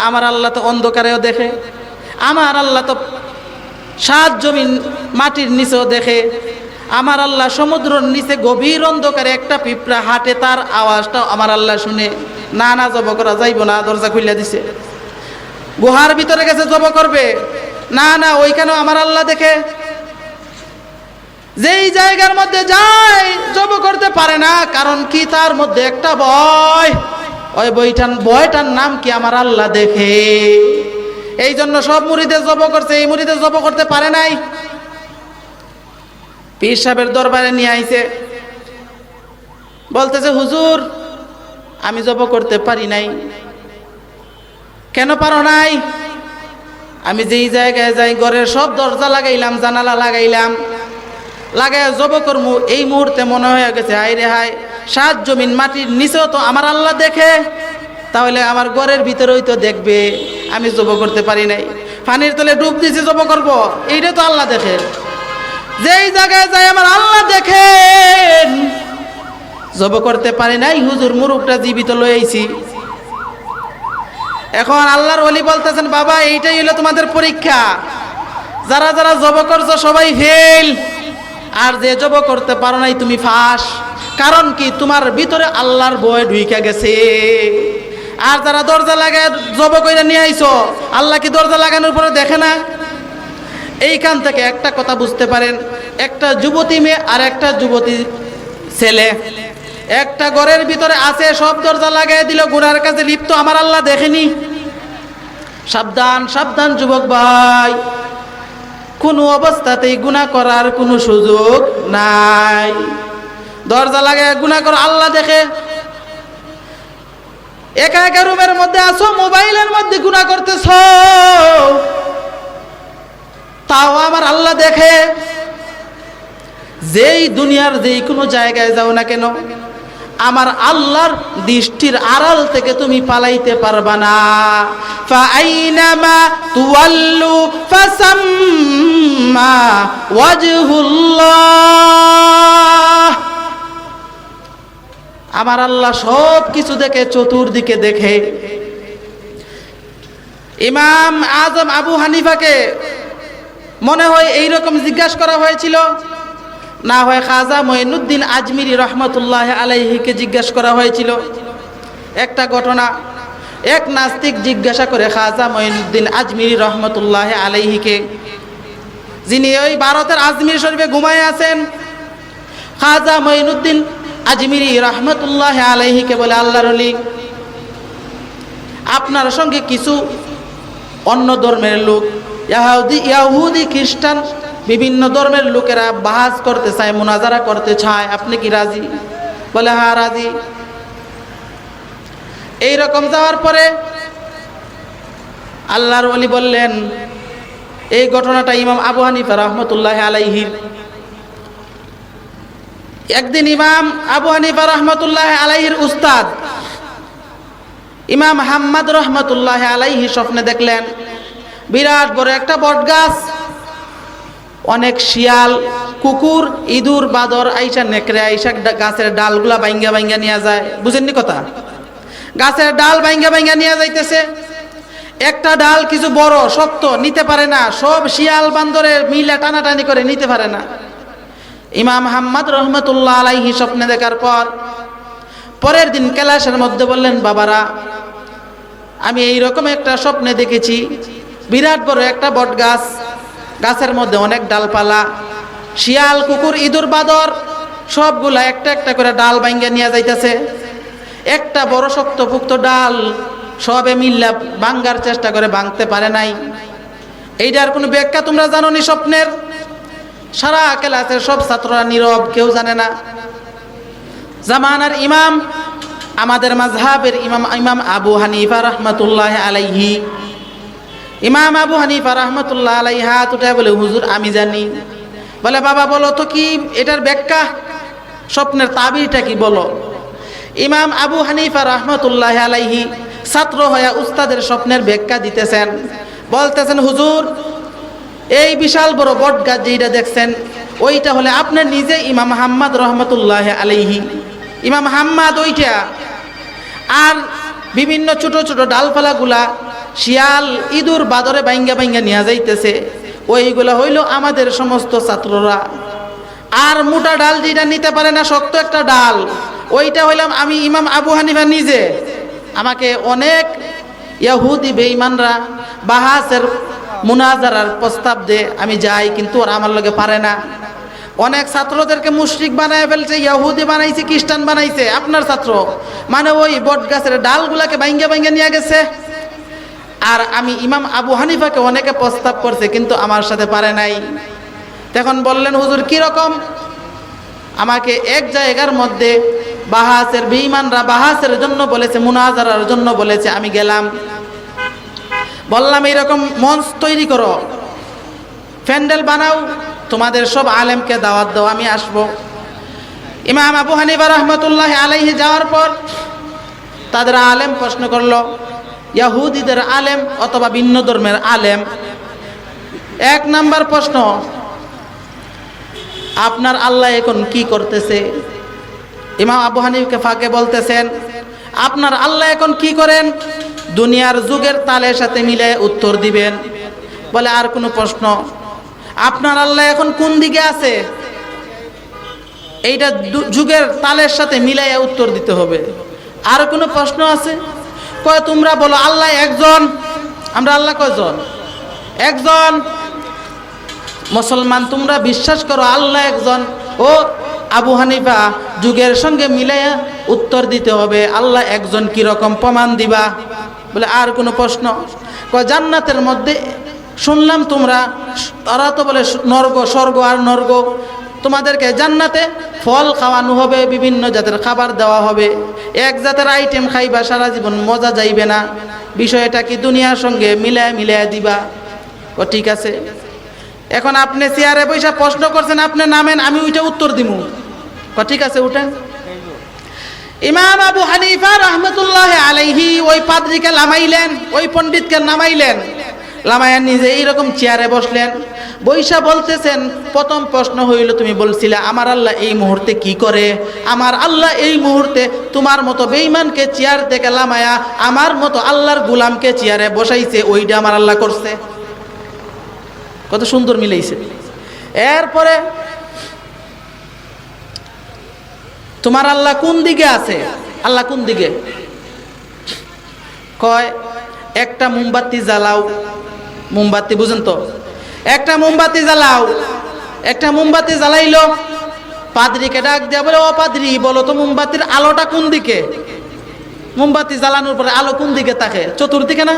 আমার আল্লাহ তো অন্ধকারেও দেখে, আমার আল্লাহ তো 7 জমিন মাটির নিচেও দেখে, আমার আল্লাহ সমুদ্রের নিচে গভীর অন্ধকারে একটা পিঁপড়া হাঁটে, তার আওয়াজটাও আমার আল্লাহ শুনে। না জবাই করা যাইব না, দরজা খুলে দিছে। গুহার ভিতরে গেছে, জবাই করবে, না ওইখানেও আমার আল্লাহ দেখে। যেই জায়গার মধ্যে যায় জবাই করতে পারে না, কারণ কি? তার মধ্যে একটা ভয়। ওই ভয়টার নাম কি? আমার আল্লাহ দেখে। এই জন্য সব মুরিদে জবাই করছে, এই মুরিদে জবাই করতে পারে নাই। পীর সাহেবের দরবারে নিয়ে আইছে, বলতেছে হুজুর আমি জবাই করতে পারি নাই। কেন পারো নাই? আমি যেই জায়গায় যাই ঘরের সব দরজা লাগাইলাম, জানালা লাগাইলাম, লাগাই জবাই করবো, এই মুহূর্তে মনে হয়ে গেছে হায় রে হায়, 7 জমিন মাটির নিচেও তো আমার আল্লাহ দেখে, তাহলে আমার ঘরের ভিতরেই তো দেখবে। আমি জবাই করতে পারি নাই, পানির তলে ডুব দিয়েছি, জবাই করবো, এইটা তো আল্লাহ দেখে। যেই জায়গায় যাই আমার আল্লাহ দেখেন, জবাই করতে পারি নাই। হুজুর মুরুকটা জীবিত লই আইছি। এখন আল্লাহর ওলি বলতেছেন বাবা এইটাই হলো তোমাদের পরীক্ষা, যারা যারা জবাই করছো সবাই ফেল, আর যে জবাই করতে পারো নাই তুমি ফাঁস। কারণ কি? তোমার ভিতরে আল্লাহর ভয় ঢুইকা গেছে। আর যারা দরজা লাগায় জবাই কইরা নিয়ে আইছো, আল্লাহ কি দরজা লাগানোর পরে দেখে না? এইখান থেকে একটা কথা বুঝতে পারেন, একটা যুবতী মেয়ে আর একটা যুবতী ছেলে একটা ঘরের ভিতরে আছে, সব দরজা লাগাই দিল, গুনার কাছে লিপ্ত, আমার আল্লাহ দেখেনি। সাবধান সাবধান যুবক ভাই, কোনো অবস্থাতেই গুনাহ করার কোনো সুযোগ নাই। দরজা লাগায় গুনাহ করো, আল্লাহ দেখে। একা একা রুমের মধ্যে আসো, মোবাইলের মধ্যে গুনাহ করতেছো, তাও আমার আল্লাহ দেখে। যেই দুনিয়ার যেই কোনো জায়গায় যাও না কেন, আমার আল্লাহর দৃষ্টির আড়াল থেকে তুমি পালাইতে পারবা না। ফাআইনামা তুওয়াল্লু ফাসাম্মা ওয়াজহুল্লাহ। আমার আল্লাহ সব কিছু দেখে, চতুর্দিকে দেখে। ইমাম আজম আবু হানিফাকে মনে হয় এইরকম জিজ্ঞাসা করা হয়েছিল, না হয় খাজা মঈনুদ্দিন আজমিরি রহমতুল্লাহ আলাইহিকে জিজ্ঞাসা করা হয়েছিল। একটা ঘটনা, এক নাস্তিক জিজ্ঞাসা করে খাজা মঈনুদ্দিন আজমিরি রহমতুল্লাহ আলাইহিকে, যিনি ওই ভারতের আজমির শরীফে ঘুমায় আছেন। খাজা মঈনুদ্দিন আজমিরি রহমতুল্লাহ আলাইহিকে বলে, আল্লাহর ওলি, আপনার সঙ্গে কিছু অন্য ধর্মের লোক, ইয়াহুদি খ্রিস্টান বিভিন্ন ধর্মের লোকেরা বাহাস করতে চায়, মুনাজারা করতে চায়, আপনি কি রাজি? বলে হ্যাঁ রাজি। এইরকম যাওয়ার পরে আল্লাহর ওলি বললেন, এই ঘটনাটা ইমাম আবু হানিফা রহমতুল্লাহ আলাইহির। একদিন ইমাম আবু হানিফা রহমতুল্লাহ আলাইহির উস্তাদ ইমাম হাম্মাদ রহমতুল্লাহ আলাইহি স্বপ্নে দেখলেন বিরাট বড় একটা বট গাছ, অনেক শিয়াল, কুকুর, ইঁদুর, বাদর আইসা নেকড়ে আইসা গাছের ডালগুলা বাইঙ্গা বাইঙ্গা নিয়ে যায়। বুঝেননি কথা? গাছের ডাল বাইঙ্গা বাইঙ্গা নিয়ে যাইতেছে। একটা ডাল কিছু বড় শক্ত, নিতে পারে না, সব শিয়াল বান্দরের মিলা টানাটানি করে নিতে পারে না। ইমাম হাম্মাদ রহমতুল্লাহ আলাইহি স্বপ্নে দেখার পরের দিন ক্লাসের মধ্যে বললেন, বাবারা, আমি এইরকম একটা স্বপ্নে দেখেছি, বিরাট বড় একটা বট গাছ, গাছের মধ্যে অনেক ডালপালা, শিয়াল, কুকুর, ইঁদুর, বাদর সবগুলা একটা একটা করে ডাল ভাঙ্গা নিয়ে যাইতেছে। একটা বড় শক্তপুক্ত ডাল সবে মিল্লা ভাঙ্গার চেষ্টা করে, ভাঙতে পারে নাই। এইটার কোনো ব্যাখ্যা তোমরা জানো নি স্বপ্নের? সারা ক্লাসের সব ছাত্ররা নীরব, কেউ জানে না। জামানার ইমাম, আমাদের মাযহাবের ইমাম আবু হানিফা রহমতুল্লাহ আলাইহি, ইমাম আবু হানিফা রহমতুল্লাহ আলাইহি হাত উঠে বলে, হুজুর আমি জানি। বলে, বাবা বলো তো কি এটার ব্যাখ্যা, স্বপ্নের তাবিরটা কি বলো। ইমাম আবু হানিফা রহমতুল্লাহ আলাইহি ছাত্র হয়ে উস্তাদের স্বপ্নের ব্যাখ্যা দিতেছেন। বলতেছেন, হুজুর এই বিশাল বড় বট গাছ যেটা দেখছেন, ওইটা হলে আপনার নিজে ইমাম হাম্মাদ রহমতুল্লাহ আলাইহি। ইমাম হাম্মাদ ওইটা, আর বিভিন্ন ছোট ছোট ডালপালাগুলা শিয়াল, ইঁদুর, বাদরে বাইঙ্গা বাইঙ্গা নিয়ে যাইতেছে, ওইগুলা হইল আমাদের সমস্ত ছাত্ররা। আর মোটা ডাল যেটা নিতে পারে না, শক্ত একটা ডাল, ওইটা হইলাম আমি ইমাম আবু হানিফা নিজে। আমাকে অনেক ইহুদি বেঈমানরা বাহাসের মুনাজারার প্রস্তাব দে, আমি যাই, কিন্তু ওরা আমার লগে পারে না। অনেক ছাত্রদেরকে মুশরিক বানায় ফেলছে, ইহুদি বানাইছে, খ্রিস্টান বানাইছে। আপনার ছাত্র মানে ওই বট গাছের ডালগুলাকে বাইঙ্গা বাইঙ্গা নিয়ে গেছে। আর আমি ইমাম আবু হানিফাকে অনেকে প্রস্তাব করছে, কিন্তু আমার সাথে পারে নাই। তখন বললেন, হুজুর কি রকম? আমাকে এক জায়গার মধ্যে বাহাসের বেঈমানরা বাহাসের জন্য বলেছে, মুনাজারার জন্য বলেছে, আমি গেলাম। বললাম, এইরকম মঞ্চ তৈরি করো, প্যান্ডেল বানাও, তোমাদের সব আলেমকে দাওয়াত দাও, আমি আসবো। ইমাম আবু হানিফা রহমতুল্লাহ আলাইহি যাওয়ার পর তাদের আলেম প্রশ্ন করলো, ইহুদিদের আলেম অথবা ভিন্ন ধর্মের আলেম। এক নাম্বার প্রশ্ন, আপনার আল্লাহ এখন কি করতেছে? ইমাম আবু হানিফাকে ফাঁকে বলতেছেন, আপনার আল্লাহ এখন কি করেন? দুনিয়ার যুগের তালের সাথে মিলে উত্তর দিবেন। বলে, আর কোনো প্রশ্ন? আপনার আল্লাহ এখন কোন দিকে আছে? এইটা যুগের তালের সাথে মিলাইয়া উত্তর দিতে হবে। আর কোনো প্রশ্ন আছে? কয়, তোমরা বলো আল্লাহ একজন। আমরা আল্লাহ কয়জন? একজন। মুসলমান তোমরা বিশ্বাস করো আল্লাহ একজন। ও আবু হানিফা, যুগের সঙ্গে মিলাইয়া উত্তর দিতে হবে, আল্লাহ একজন, কি রকম প্রমাণ দিবা? বলে, আর কোনো প্রশ্ন? কয়, জান্নাতের মধ্যে শুনলাম তোমরা, তারা তো বলে নরক, স্বর্গ আর নরক, তোমাদেরকে জান্নাতে ফল খাওয়ানো হবে, বিভিন্ন জাতের খাবার দেওয়া হবে, এক জাতের আইটেম খাইবা, সারা জীবন মজা যাইবে না, বিষয়টা কি দুনিয়ার সঙ্গে মিলায় দিবা? ও ঠিক আছে। এখন আপনি চেয়ারে বৈশা প্রশ্ন করছেন, আপনি নামেন, আমি ওইটা উত্তর দিব। ঠিক আছে, উঠেন। ইমাম আবু হানিফা রহমতুল্লাহ আলাইহি ওই পাদ্রীকে নামাইলেন, ওই পণ্ডিতকে নামাইলেন, লামায়া নিজে এইরকম চেয়ারে বসলেন, বৈশা বলতেছেন, প্রথম প্রশ্ন হইল, তুমি বলছিলে আমার আল্লাহ এই মুহূর্তে কি করে? আমার আল্লাহ এই মুহূর্তে তোমার মতো বেঈমানকে চেয়ার থেকে লামায়া আমার মতো আল্লাহর গোলামকে চেয়ারে বসাইছে, ওইটা আমার আল্লাহ করছে। কত সুন্দর মিলাইছে। এরপরে তোমার আল্লাহ কোন দিকে আছে? আল্লাহ কোন দিকে? কয় একটা মোমবাতি জ্বালাও। মোমবাতি বুঝেন তো? একটা মোমবাতি জ্বালাও। একটা মোমবাতি জ্বালাইলো, পাদ্রীকে ডাক দেয়া বলে, ও পাদ্রী, বলো তো মোমবাতির আলোটা কোন দিকে? মোমবাতি জ্বালানোর পরে আলো কোন দিকে থাকে? চতুর্দিকে না?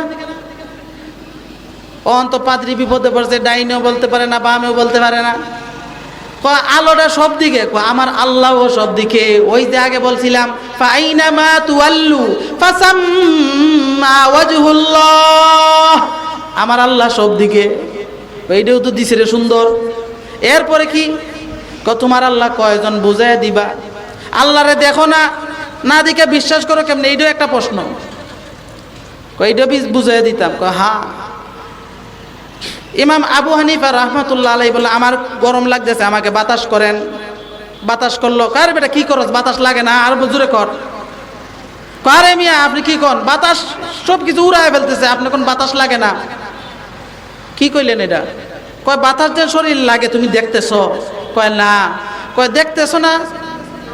অন্ত পাদ্রী বিপদে পড়ছে, ডাইনেও বলতে পারে না, বামেও বলতে পারে না। আলোটা সব দিকে। আমার আল্লাহও সব দিকে। ওই যে আগে বলছিলাম, ফাইনামা তুআল্লু ফাসাম্মা ওয়াজহুল্লাহ, আমার আল্লাহ সব দিকে। এইটাও তো দিছে রে সুন্দর। এরপরে কি? তোমার আল্লাহ কয়জন বুঝাই দিবা? আল্লাহরে দেখো না, না দিকে বিশ্বাস করো কেমনে? এইটাও একটা প্রশ্ন। এইটাও বুঝাই দিতাম। হ্যাঁ। ইমাম আবু হানিফা রহমতুল্লাহ আলাইহি বলে, আমার গরম লাগতেছে, আমাকে বাতাস করেন। বাতাস করলো। কার বেটা কি করস? বাতাস লাগে না, আর জোরে কর। কারে মিয়া আপনি কি কন? বাতাস সব কিছু উড়ায় ফেলতেছে, আপনি কোন বাতাস লাগে না? কি কইলেন এটা? কয় বাতাস যে শরীর লাগে তুমি দেখতেছ? কয় না। কয় দেখতেছ না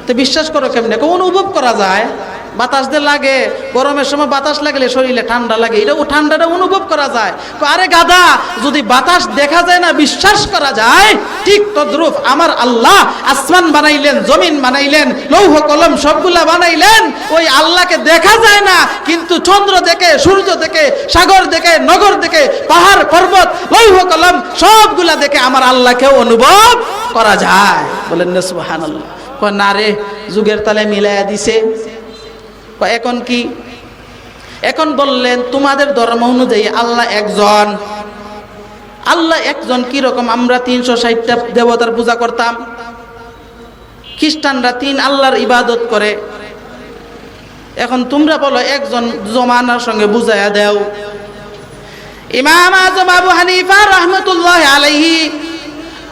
তো বিশ্বাস করো কেমনে? অনুভব করা যায়, বাতাস দিয়ে লাগে। গরমের সময় বাতাস লাগলে শরীরে ঠান্ডা লাগে, এটা ঠান্ডাটা অনুভব করা যায়। আরে গাধা, যদি বাতাস দেখা যায় না বিশ্বাস করা যায়, ঠিক তদ্রূপ আমার আল্লাহ আসমান বানাইলেন, জমিন বানাইলেন, লৌহ কলম সবগুলা বানাইলেন, ওই আল্লাহকে দেখা যায় না, কিন্তু চন্দ্র দেখে, সূর্য দেখে, সাগর দেখে, নগর দেখে, পাহাড় পর্বত, লৌহ কলম সবগুলা দেখে আমার আল্লাহকে অনুভব করা যায়। বলেন না সুবহানাল্লাহ? না রে, যুগের তালে মিলাইয়া দিছে। এখন কি? এখন বললেন তোমাদের ধর্ম অনুযায়ী আল্লাহ একজন। আল্লাহ একজন কি রকম? আমরা 360টা দেবতার পূজা করতাম, খ্রিস্টানরা 3 আল্লাহর ইবাদত করে। এখন তোমরা বলো একজন জমানার সঙ্গে বুঝাইয়া দাও। ইমাম আজম আবু হানিফা রহমতুল্লাহ আলাইহি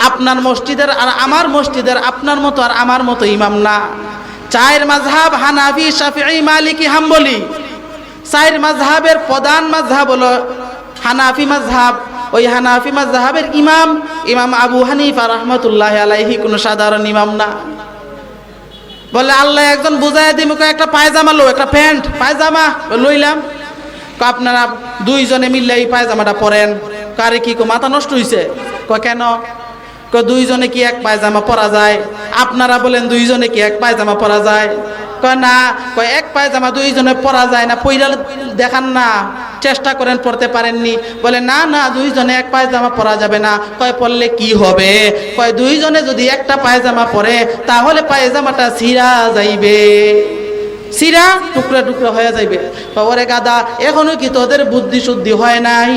আপনার মসজিদের আর আমার মসজিদের আপনার মতো আর আমার মতো ইমাম না। 4 মাযহাব, হানাফি, শাফিঈ, মালিকি, হাম্বলি। 4 মাযহাবের প্রধান মাযহাব হলো হানাফি মাযহাব। ওই হানাফি মাযহাবের ইমাম আবু হানিফা রাহমাতুল্লাহি আলাইহি কোনো সাধারণ ইমাম না। বলে আল্লাহ একজন বুঝাইয়া দিমু, একটা পায়জামা লো, একটা প্যান্ট পায়জামা লইলাম, আপনারা 2 জনে মিললে এই পায়জামাটা পরেন। কারে কি মাথা নষ্ট হইছে? কেন? 2 জনে কি এক পায়জামা পরা যায়? আপনারা বলেন 2 জনে কি এক পায়জামা পরা যায়? না, এক পায়জামা 2 জনে পরা যায় না, পইরা দেখান না, চেষ্টা করেন, পড়তে পারেননি। বলে না না, 2 জনে এক পায়জামা পরা যাবে না। পরলে কি হবে? 2 জনে যদি একটা পায়জামা পরে তাহলে পায়জামাটা ছিঁড়া যাইবে, সিরা টুকরা টুকরা হয়ে যাইবে। ওরে গাদা, এখনো কি তোদের বুদ্ধি শুদ্ধি হয় নাই?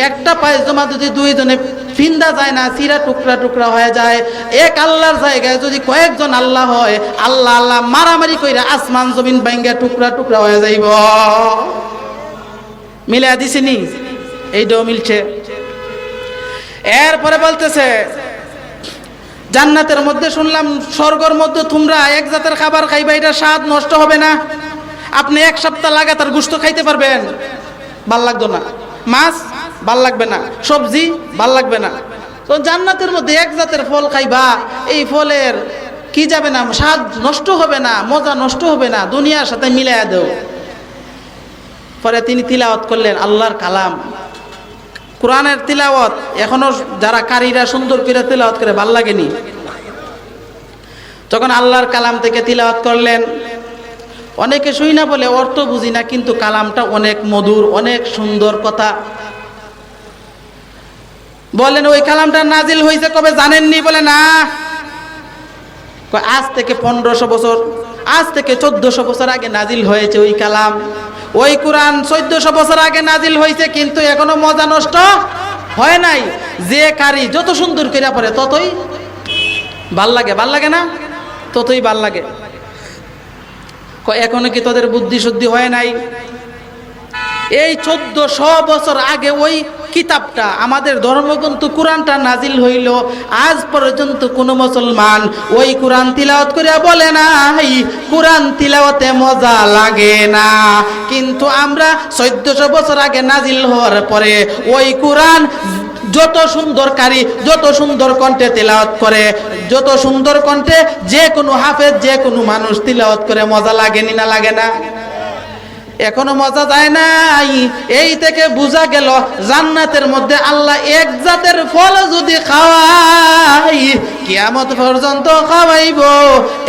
একটা পায়জামা যদি 2 জনে ফিন্দা যায় না, সিরা টুকরা টুকরা হয়ে যায়। এক আল্লাহর জায়গায় যদি কয়েকজন আল্লাহ হয়, আল্লাহ আল্লাহ মারামারি কইরা আসমান জমিন ভাঙ্গা টুকরা টুকরা হয়ে যাইব। মিলা দিছিনি? এইটাও মিলছে। এরপরে বলতেছে জান্নাতের মধ্যে শুনলাম, স্বর্গের মধ্যে তোমরা এক জাতের খাবার খাইবা, এটা স্বাদ নষ্ট হবে না। আপনি 1 সপ্তাহ লাগাতার গোশত খাইতে পারবেন, ভাল লাগতো না। মাছ ভাল লাগবে না, সবজি ভাল লাগবে না। তো জান্নাতের মধ্যে এক জাতের ফল খাইবা, এই ফলের কি যাবে না, স্বাদ নষ্ট হবে না, মজা নষ্ট হবে না, দুনিয়ার সাথে মিলাইয়া দেও। পরে তিনি তিলাওয়াত করলেন আল্লাহর কালাম, কোরআনের তিলাওয়াত। এখনো যারা কারীরা সুন্দর করে তিলাওয়াত করে, ভাল লাগেনি? যখন আল্লাহর কালাম থেকে তিলাওয়াত করলেন, অনেকে শুই না বলে অর্থ বুঝি না, কিন্তু কালামটা অনেক মধুর, অনেক সুন্দর কথা। বলেন ওই কালামটা নাজিল হয়েছে কবে জানেননি? বলে না, আজ থেকে 1500 বছর, আজ থেকে 1400 বছর আগে নাজিল হয়েছে ওই কালাম। ওই কোরআন 1400 বছর আগে নাজিল হয়েছে, কিন্তু এখনো মজা নষ্ট হয় নাই। যে কারি যত সুন্দর করে পড়ে ততই ভাল লাগে, ভাল লাগে না? ততই ভাল লাগে। এখনো কি তোদের বুদ্ধি শুদ্ধি হয় নাই? এই 1400 বছর আগে ওই কিতাবটা, আমাদের ধর্মগ্রন্থ কোরআনটা নাজিল হইল। আজ পর্যন্ত কোন মুসলমান ওই কোরআন তিলাওয়াত করিয়া বলে নাই কোরআন তিলাওয়াতে মজা লাগে না। কিন্তু আমরা 1400 বছর আগে নাজিল হওয়ার পরে ওই কোরআন যত সুন্দর কারি, যত সুন্দর কণ্ঠে তিলাওয়াত করে, যত সুন্দর কণ্ঠে যে কোনো হাফেজ, যে কোনো মানুষ তিলাওয়াত করে, মজা লাগেনি না লাগে না? এখনো মজা যায় নাই। এই থেকে বোঝা গেল জান্নাতের মধ্যে আল্লাহ এক জাতের ফল যদি খাওয়াই, কিয়ামত পর্যন্ত খাওয়াইব,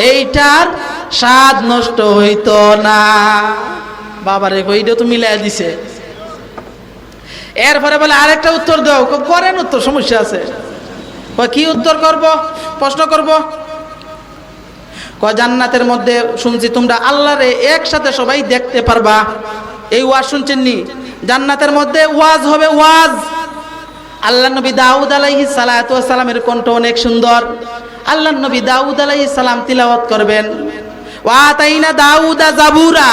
এইটার স্বাদ নষ্ট হইতো না। বাবারে কইটা তো মিলাই দিছে। এরপরে বলে আরেকটা উত্তর দাও। করেন উত্তর, সমস্যা আছে। কি উত্তর করব? প্রশ্ন করব। জান্নাতের মধ্যে শুনছি তোমরা আল্লাহরে একসাথে সবাই দেখতে পারবা। এই ওয়াজ শুনছেন নি? জান্নাতের মধ্যে ওয়াজ হবে, ওয়াজ। আল্লাহ নবী দাউদ আলাইহিস সালাতু ওয়াস সালামের কণ্ঠ অনেক সুন্দর। আল্লাহ নবী দাউদ আলাইহিস সালাম তিলাওয়াত করবেন। ওয়া আতাইনা দাউদা জাবুরা,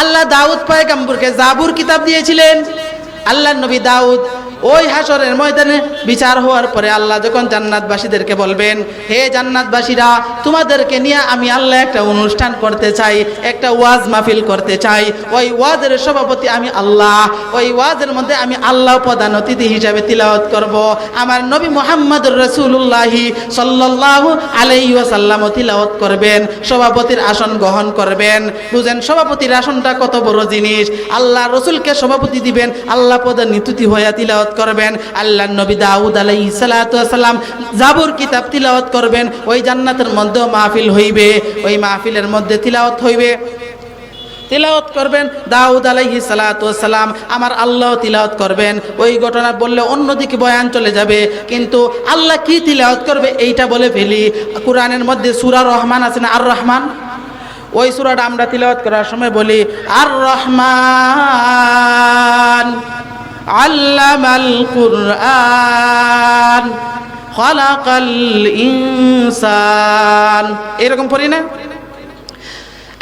আল্লাহ দাউদ পয়গম্বরকে জাবুর কিতাব দিয়েছিলেন। আল্লাহ নবী দাউদ ওই হাসরের ময়দানে বিচার হওয়ার পরে আল্লাহ যখন জান্নাতবাসীদেরকে বলবেন, হে জান্নাতবাসীরা, তোমাদেরকে নিয়ে আমি আল্লাহ একটা অনুষ্ঠান করতে চাই, একটা ওয়াজ মাহফিল করতে চাই। ওই ওয়াজের সভাপতি আমি আল্লাহ। ওই ওয়াজের মধ্যে আমি আল্লাহ প্রধান অতিথি হিসাবে তিলাওয়াত করব। আমার নবী মুহাম্মদুর রাসূলুল্লাহ সাল্লাল্লাহু আলাইহি ওয়াসাল্লাম তিলাওয়াত করবেন, সভাপতির আসন গ্রহণ করবেন। বুঝেন সভাপতির আসনটা কত বড় জিনিস। আল্লাহ রসুলকে সভাপতি দিবেন, আল্লাহ প্রধান অতিথি হয়ে তিলাওয়াত করবেন। আল্লাহ নবী দাউদ আলাইহিস সালাতু ওয়াস সালাম জাবুর কিতাব তিলাওয়াত করবেন। ওই জান্নাতের মধ্যে মাহফিল হইবে, ওই মাহফিলের মধ্যে তিলাওয়াত হইবে, তিলাওয়াত করবেন দাউদ আলাইহিস সালাতু ওয়াস সালাম, আমার আল্লাহ তিলাওয়াত করবেন। ওই ঘটনা বললে অন্যদিকে বয়ান চলে যাবে, কিন্তু আল্লাহ কি তিলাওয়াত করবে এইটা বলে ফেলি। কোরআনের মধ্যে সূরা রহমান আছে না, আর রহমান, ওই সূরাটা আমরা তিলাওয়াত করার সময় বলি আর রহমান আল্লামাল কুরআন খালাকাল ইনসান, এরকম পড়ি না?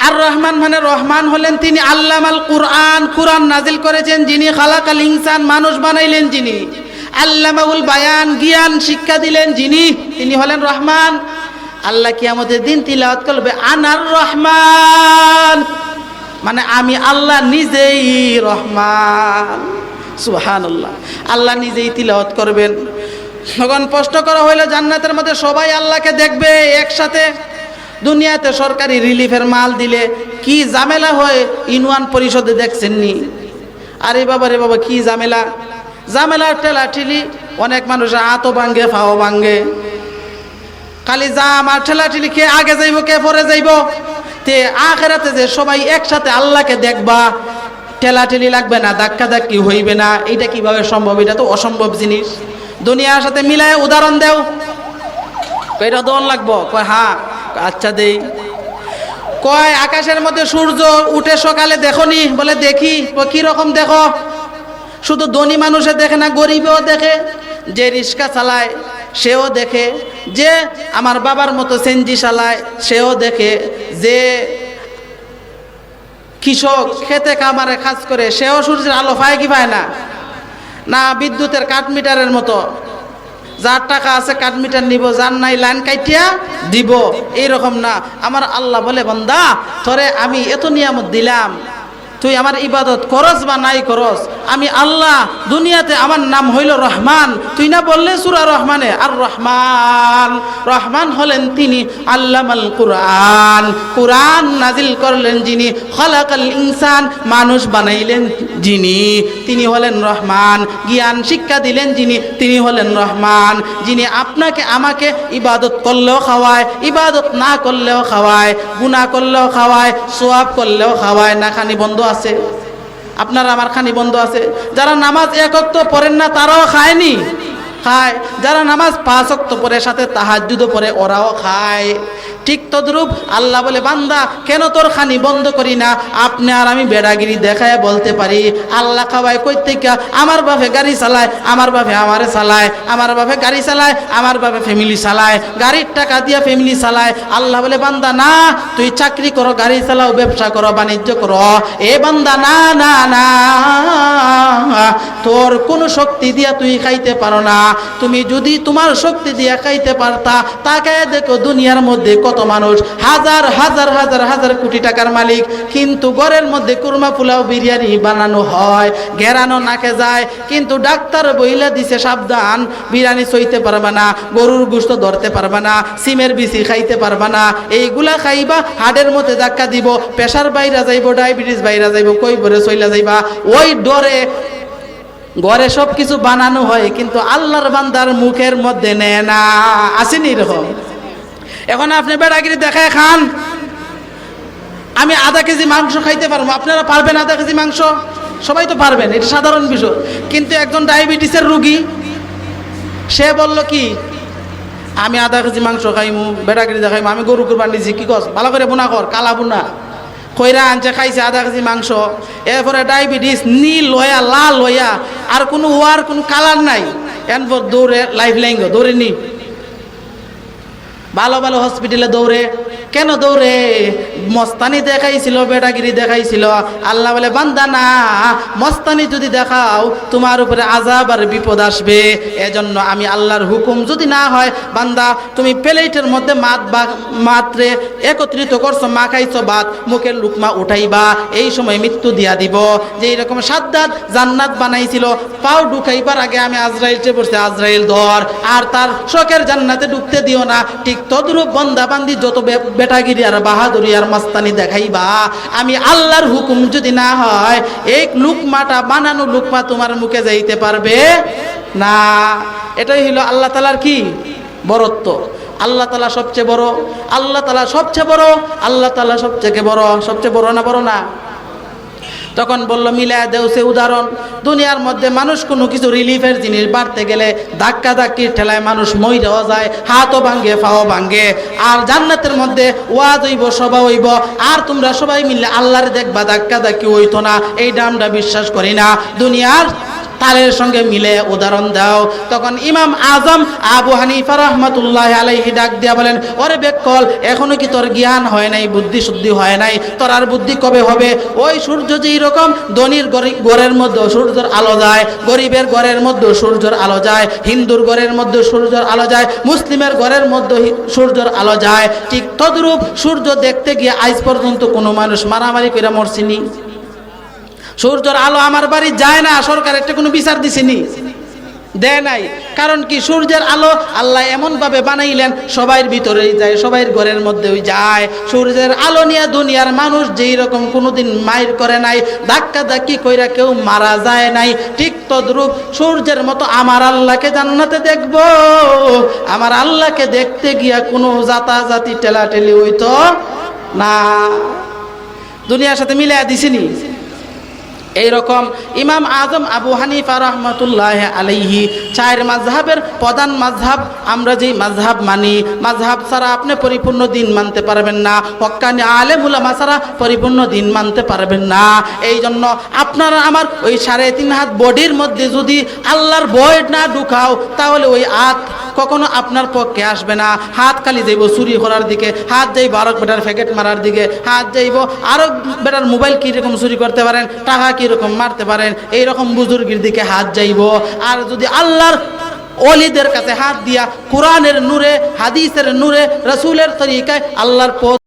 আর রহমান মানে রহমান হলেন তিনি, আল্লামাল কুরআন, কুরআন নাজিল করেছেন যিনি, খালাকাল ইনসান মানুষ বানাইলেন যিনি, আল্লামাউল বায়ান জ্ঞান শিক্ষা দিলেন যিনি, তিনি হলেন রহমান। আল্লাহ কিয়ামতের দিন তিলাওয়াত করবে আনার রহমান, মানে আমি আল্লাহ নিজেই রহমান। সুবহানাল্লাহ, আল্লাহ নিজেই তিলাওয়াত করবেন। তখন প্রশ্ন করা হইল জান্নাতের মধ্যে সবাই আল্লাহকে দেখবে একসাথে। দুনিয়াতে সরকারি রিলিফের মাল দিলে কি ঝামেলা হয়, ইউনিয়ন পরিষদে দেখছেননি? আরে বাবা রে বাবা, কি ঝামেলা, ঝামেলা ঠেলা ঠেলি, অনেক মানুষের হাতও ভাঙ্গে, পাও ভাঙ্গে, খালি জাম আর ঠেলা ঠেলি। কে আগে যাইব, কে পরে যাইব? তে আখিরাতে যে সবাই একসাথে আল্লাহকে দেখবা, ঠেলাঠেলি লাগবে না, ধাক্কা ধাক্কি হইবে না, এটা কিভাবে সম্ভব? এটা তো অসম্ভব জিনিস। দুনিয়ার সাথে মিলায় উদাহরণ দেও। এটা দন লাগবো? কয় হ্যাঁ। আচ্ছা দেই। কয় আকাশের মধ্যে সূর্য উঠে সকালে দেখনি? বলে দেখি। কি রকম দেখো? শুধু ধনী মানুষে দেখে না, গরিবেও দেখে। যে রিক্সা চালায় সেও দেখে, যে আমার বাবার মতো সেনজি চালায় সেও দেখে, যে কৃষক খেতে খামারে কাজ করে সেও সূর্যের আলো পায় কি পায় না? না বিদ্যুতের কাঠমিটারের মতো, যার টাকা আছে কাঠমিটার নিব, যার নাই লাইন কাটিয়া দিব, এইরকম না। আমার আল্লাহ বলে বান্দা তোরে আমি এত নিয়ামত দিলাম, তুই আমার ইবাদত করস বা নাই করস, আমি আল্লাহ দুনিয়াতে আমার নাম হইল রহমান। তুই না বললে সূরা রহমানে আর রহমান, রহমান হলেন তিনি, আল্লামাল কুরআন, কুরআন নাজিল করলেন যিনি, খালাকাল ইনসান মানুষ বানাইলেন যিনি, তিনি হলেন রহমান। জ্ঞান শিক্ষা দিলেন যিনি, তিনি হলেন রহমান। যিনি আপনাকে আমাকে ইবাদত করলেও খাওয়ায়, ইবাদত না করলেও খাওয়ায়, গুনাহ করলেও খাওয়ায়, সওয়াব করলেও খাওয়ায়। না খানি বন্ধ আছে? আপনার আমার খানি বন্ধ আছে? যারা নামাজ এক ওয়াক্ত পড়েন না তারাও খায়নি? খায়, যারা নামাজ 5 ওয়াক্ত পড়ে সাথে তাহাজ্জুদও পড়ে ওরাও খায়। ঠিক তদ্রূপ আল্লাহ বলে বান্দা কেন তোর খানি বন্ধ করি না? আপনি আর আমি বেড়াগিরি দেখায় বলতে পারি আল্লাহ খাওয়ায় কই থেকে? আমার বাপে গাড়ি চালায়, আমার বাপে আমারে চালায়, আমার বাপে গাড়ি চালায়, আমার বাপে ফ্যামিলি চালায়, গাড়ির টাকা দিয়ে ফ্যামিলি চালায়। আল্লাহ বলে বান্দা না, তুই চাকরি করো, গাড়ি চালাও, ব্যবসা করো, বাণিজ্য করো। এ বান্দা না না না, তোর কোনো শক্তি দিয়া তুই খাইতে পারো না। তুমি যদি তোমার শক্তি দিয়া খাইতে পারতা, তাকায় দেখো দুনিয়ার মধ্যে কত মানুষ হাজার হাজার হাজার হাজার কোটি টাকার মালিক, কিন্তু ঘরের মধ্যে কুরমা পোলাও বিরিয়ানি বানানো হয়, ঘেরানো নাকে যায়, কিন্তু ডাক্তার বইলা দিছে সাবধান, বিরিয়ানি সইতে পারবা না, গরুর গোশত ধরতে পারবা না, সিমের বিচি খাইতে পারবা না। এইগুলা খাইবা হাড়ের মধ্যে ধাক্কা দিব, প্রেসার বাইরা যাইব, ডায়াবেটিস বাইরা যাইব, কই ভরে চইলা যাইবা। ওই ডরে ঘরে সব কিছু বানানো হয়, কিন্তু আল্লাহর বান্দার মুখের মধ্যে নেয় না। আসেনি এরকম? এখন আপনি বেড়াগিরি দেখায় খান, আমি আধা কেজি মাংস খাইতে পারবো, আপনারা পারবেন আধা কেজি মাংস? সবাই তো পারবেন, এটা সাধারণ বিষয়। কিন্তু একজন ডায়াবেটিসের রুগী, সে বলল কি আমি আধা কেজি মাংস খাইমু, বেড়াগিরি দেখাইমু, আমি গরু কুরবানি দিছি। কি কস? ভালো করে বোনা কর, কালা বোনা কইরা আনছে, খাইছে আধা কেজি মাংস। এরপরে ডায়াবেটিস নীল লয়া, লাল লয়া, আর কোনো ওয়ার কোনো কালার নাই। এরপর দৌড়ে লাইফ লাইন দৌড়ে নি, ভালো ভালো হসপিটালে দৌড়ে। কেন দৌড়ে? মস্তানি দেখাইছিল, বেটাগিরি দেখাইছিল। আল্লাহ বলে বান্দা না, মস্তানি যদি দেখাও তোমার উপরে আযাব আর বিপদ আসবে। এজন্য আমি আল্লাহর হুকুম যদি না হয়, বান্দা তুমি প্লেটের মধ্যে মাত্রে একত্রিত করছো, মা খাইছো ভাত, মুখের লুকমা উঠাইবা, এই সময় মৃত্যু দিয়া দিব। যে এরকম সাদ্দাত জান্নাত বানাইছিল, পাও ঢুকাইবার আগে আমি আজরাইলকে বলছি আজরাইল ধর, আর তার শোকের জান্নাতে ঢুকতে দিও না। ঠিক তদ্রূপ বান্দা বান্দি যত বেটাগিরি আর বাহাদুরি আর মাস্তানি দেখাইবা, আমি আল্লাহর হুকুম যদি না হয়, এই লুকমাটা বানানো লুকমা তোমার মুখে যাইতে পারবে না। এটাই হলো আল্লাহ তাআলার কি বরত্ব। আল্লাহ তাআলা সবচেয়ে বড়, আল্লাহ তাআলা সবচেয়ে বড়, আল্লাহ তাআলা সবচেয়ে বড়। সবচেয়ে বড় না বড় না? তখন বলল মিলায় দেও সে উদাহরণ। দুনিয়ার মধ্যে মানুষ কোনো কিছু রিলিফের জিনিস বাড়তে গেলে ধাক্কা ধাক্কির ঠেলায় মানুষ মইরাও যায়, হাতও ভাঙ্গে, পাও ভাঙ্গে। আর জান্নাতের মধ্যে ওয়াজ হইব, সভা হইব, আর তোমরা সবাই মিললে আল্লাহর দেখবা, ধাক্কা ধাক্কি হইতো না। এইটা আমরা বিশ্বাস করি না। দুনিয়ার তালের সঙ্গে মিলে উদাহরণ দাও। তখন ইমাম আজম আবু হানিফা রাহমাতুল্লাহি আলাইহি ডাক দিয়া বলেন, ওরে বেকল, এখনো কি তোর জ্ঞান হয় নাই, বুদ্ধি শুদ্ধি হয় নাই? তোর আর বুদ্ধি কবে হবে? ওই সূর্য যেই রকম ধনীর ঘরের মধ্যে সূর্যের আলো যায়, গরিবের ঘরের মধ্যে সূর্যের আলো যায়, হিন্দুর ঘরের মধ্যে সূর্যের আলো যায়, মুসলিমের ঘরের মধ্যে সূর্যের আলো যায়, ঠিক তদ্রূপ সূর্য দেখতে গিয়ে আজ পর্যন্ত কোনো মানুষ মারামারি করে মরছিনি। সূর্যের আলো আমার বাড়ি যায় না, সরকার একটা কোনো বিচার দিছেনি? দেয় নাই। কারণ কি? সূর্যের আলো আল্লাহ এমনভাবে বানাইলেন সবাইয়ের ভিতরেই যায়, সবাইয়ের ঘরের মধ্যেই যায়। সূর্যের আলো নিয়ে দুনিয়ার মানুষ যেই রকম কোনোদিন মাইর করে নাই, ধাক্কা ধাক্কি কইরা কেউ মারা যায় নাই, ঠিক তদ্রূপ সূর্যের মতো আমার আল্লাহকে জান্নাতে দেখব, আমার আল্লাহকে দেখতে গিয়া কোনো জাতাজাতি ঠেলাঠেলি হইতো না। দুনিয়ার সাথে মিলাইয়া দিছিনি? এইরকম ইমাম আজম আবু হানিফা রাহমাতুল্লাহি আলাইহি 4 মাযহাবের প্রধান মাযহাব। আমরা যেই মাযহাব মানি, মাযহাব ছাড়া আপনি পরিপূর্ণ দিন মানতে পারবেন না, হক্কানি আলেম উলামা ছাড়া পরিপূর্ণ দিন মানতে পারবেন না। এই জন্য আপনারা আমার ওই 3.5 হাত বডির মধ্যে যদি আল্লাহর ভয় না ঢুকাও, তাহলে ওই হাত কখনো আপনার পক্ষে আসবে না। হাত খালি যাইব চুরি করার দিকে, হাত যাইব আরো বেটার প্যাকেট মারার দিকে, হাত যাইব আরো বেটার মোবাইল কীরকম চুরি করতে পারেন, টাকা কীরকম মারতে পারেন, এইরকম বুজুর্গের দিকে হাত যাইব। আর যদি আল্লাহর ওলিদের কাছে হাত দিয়া কোরআনের নূরে, হাদিসের নূরে, রাসূলের তরিকায় আল্লাহর পথ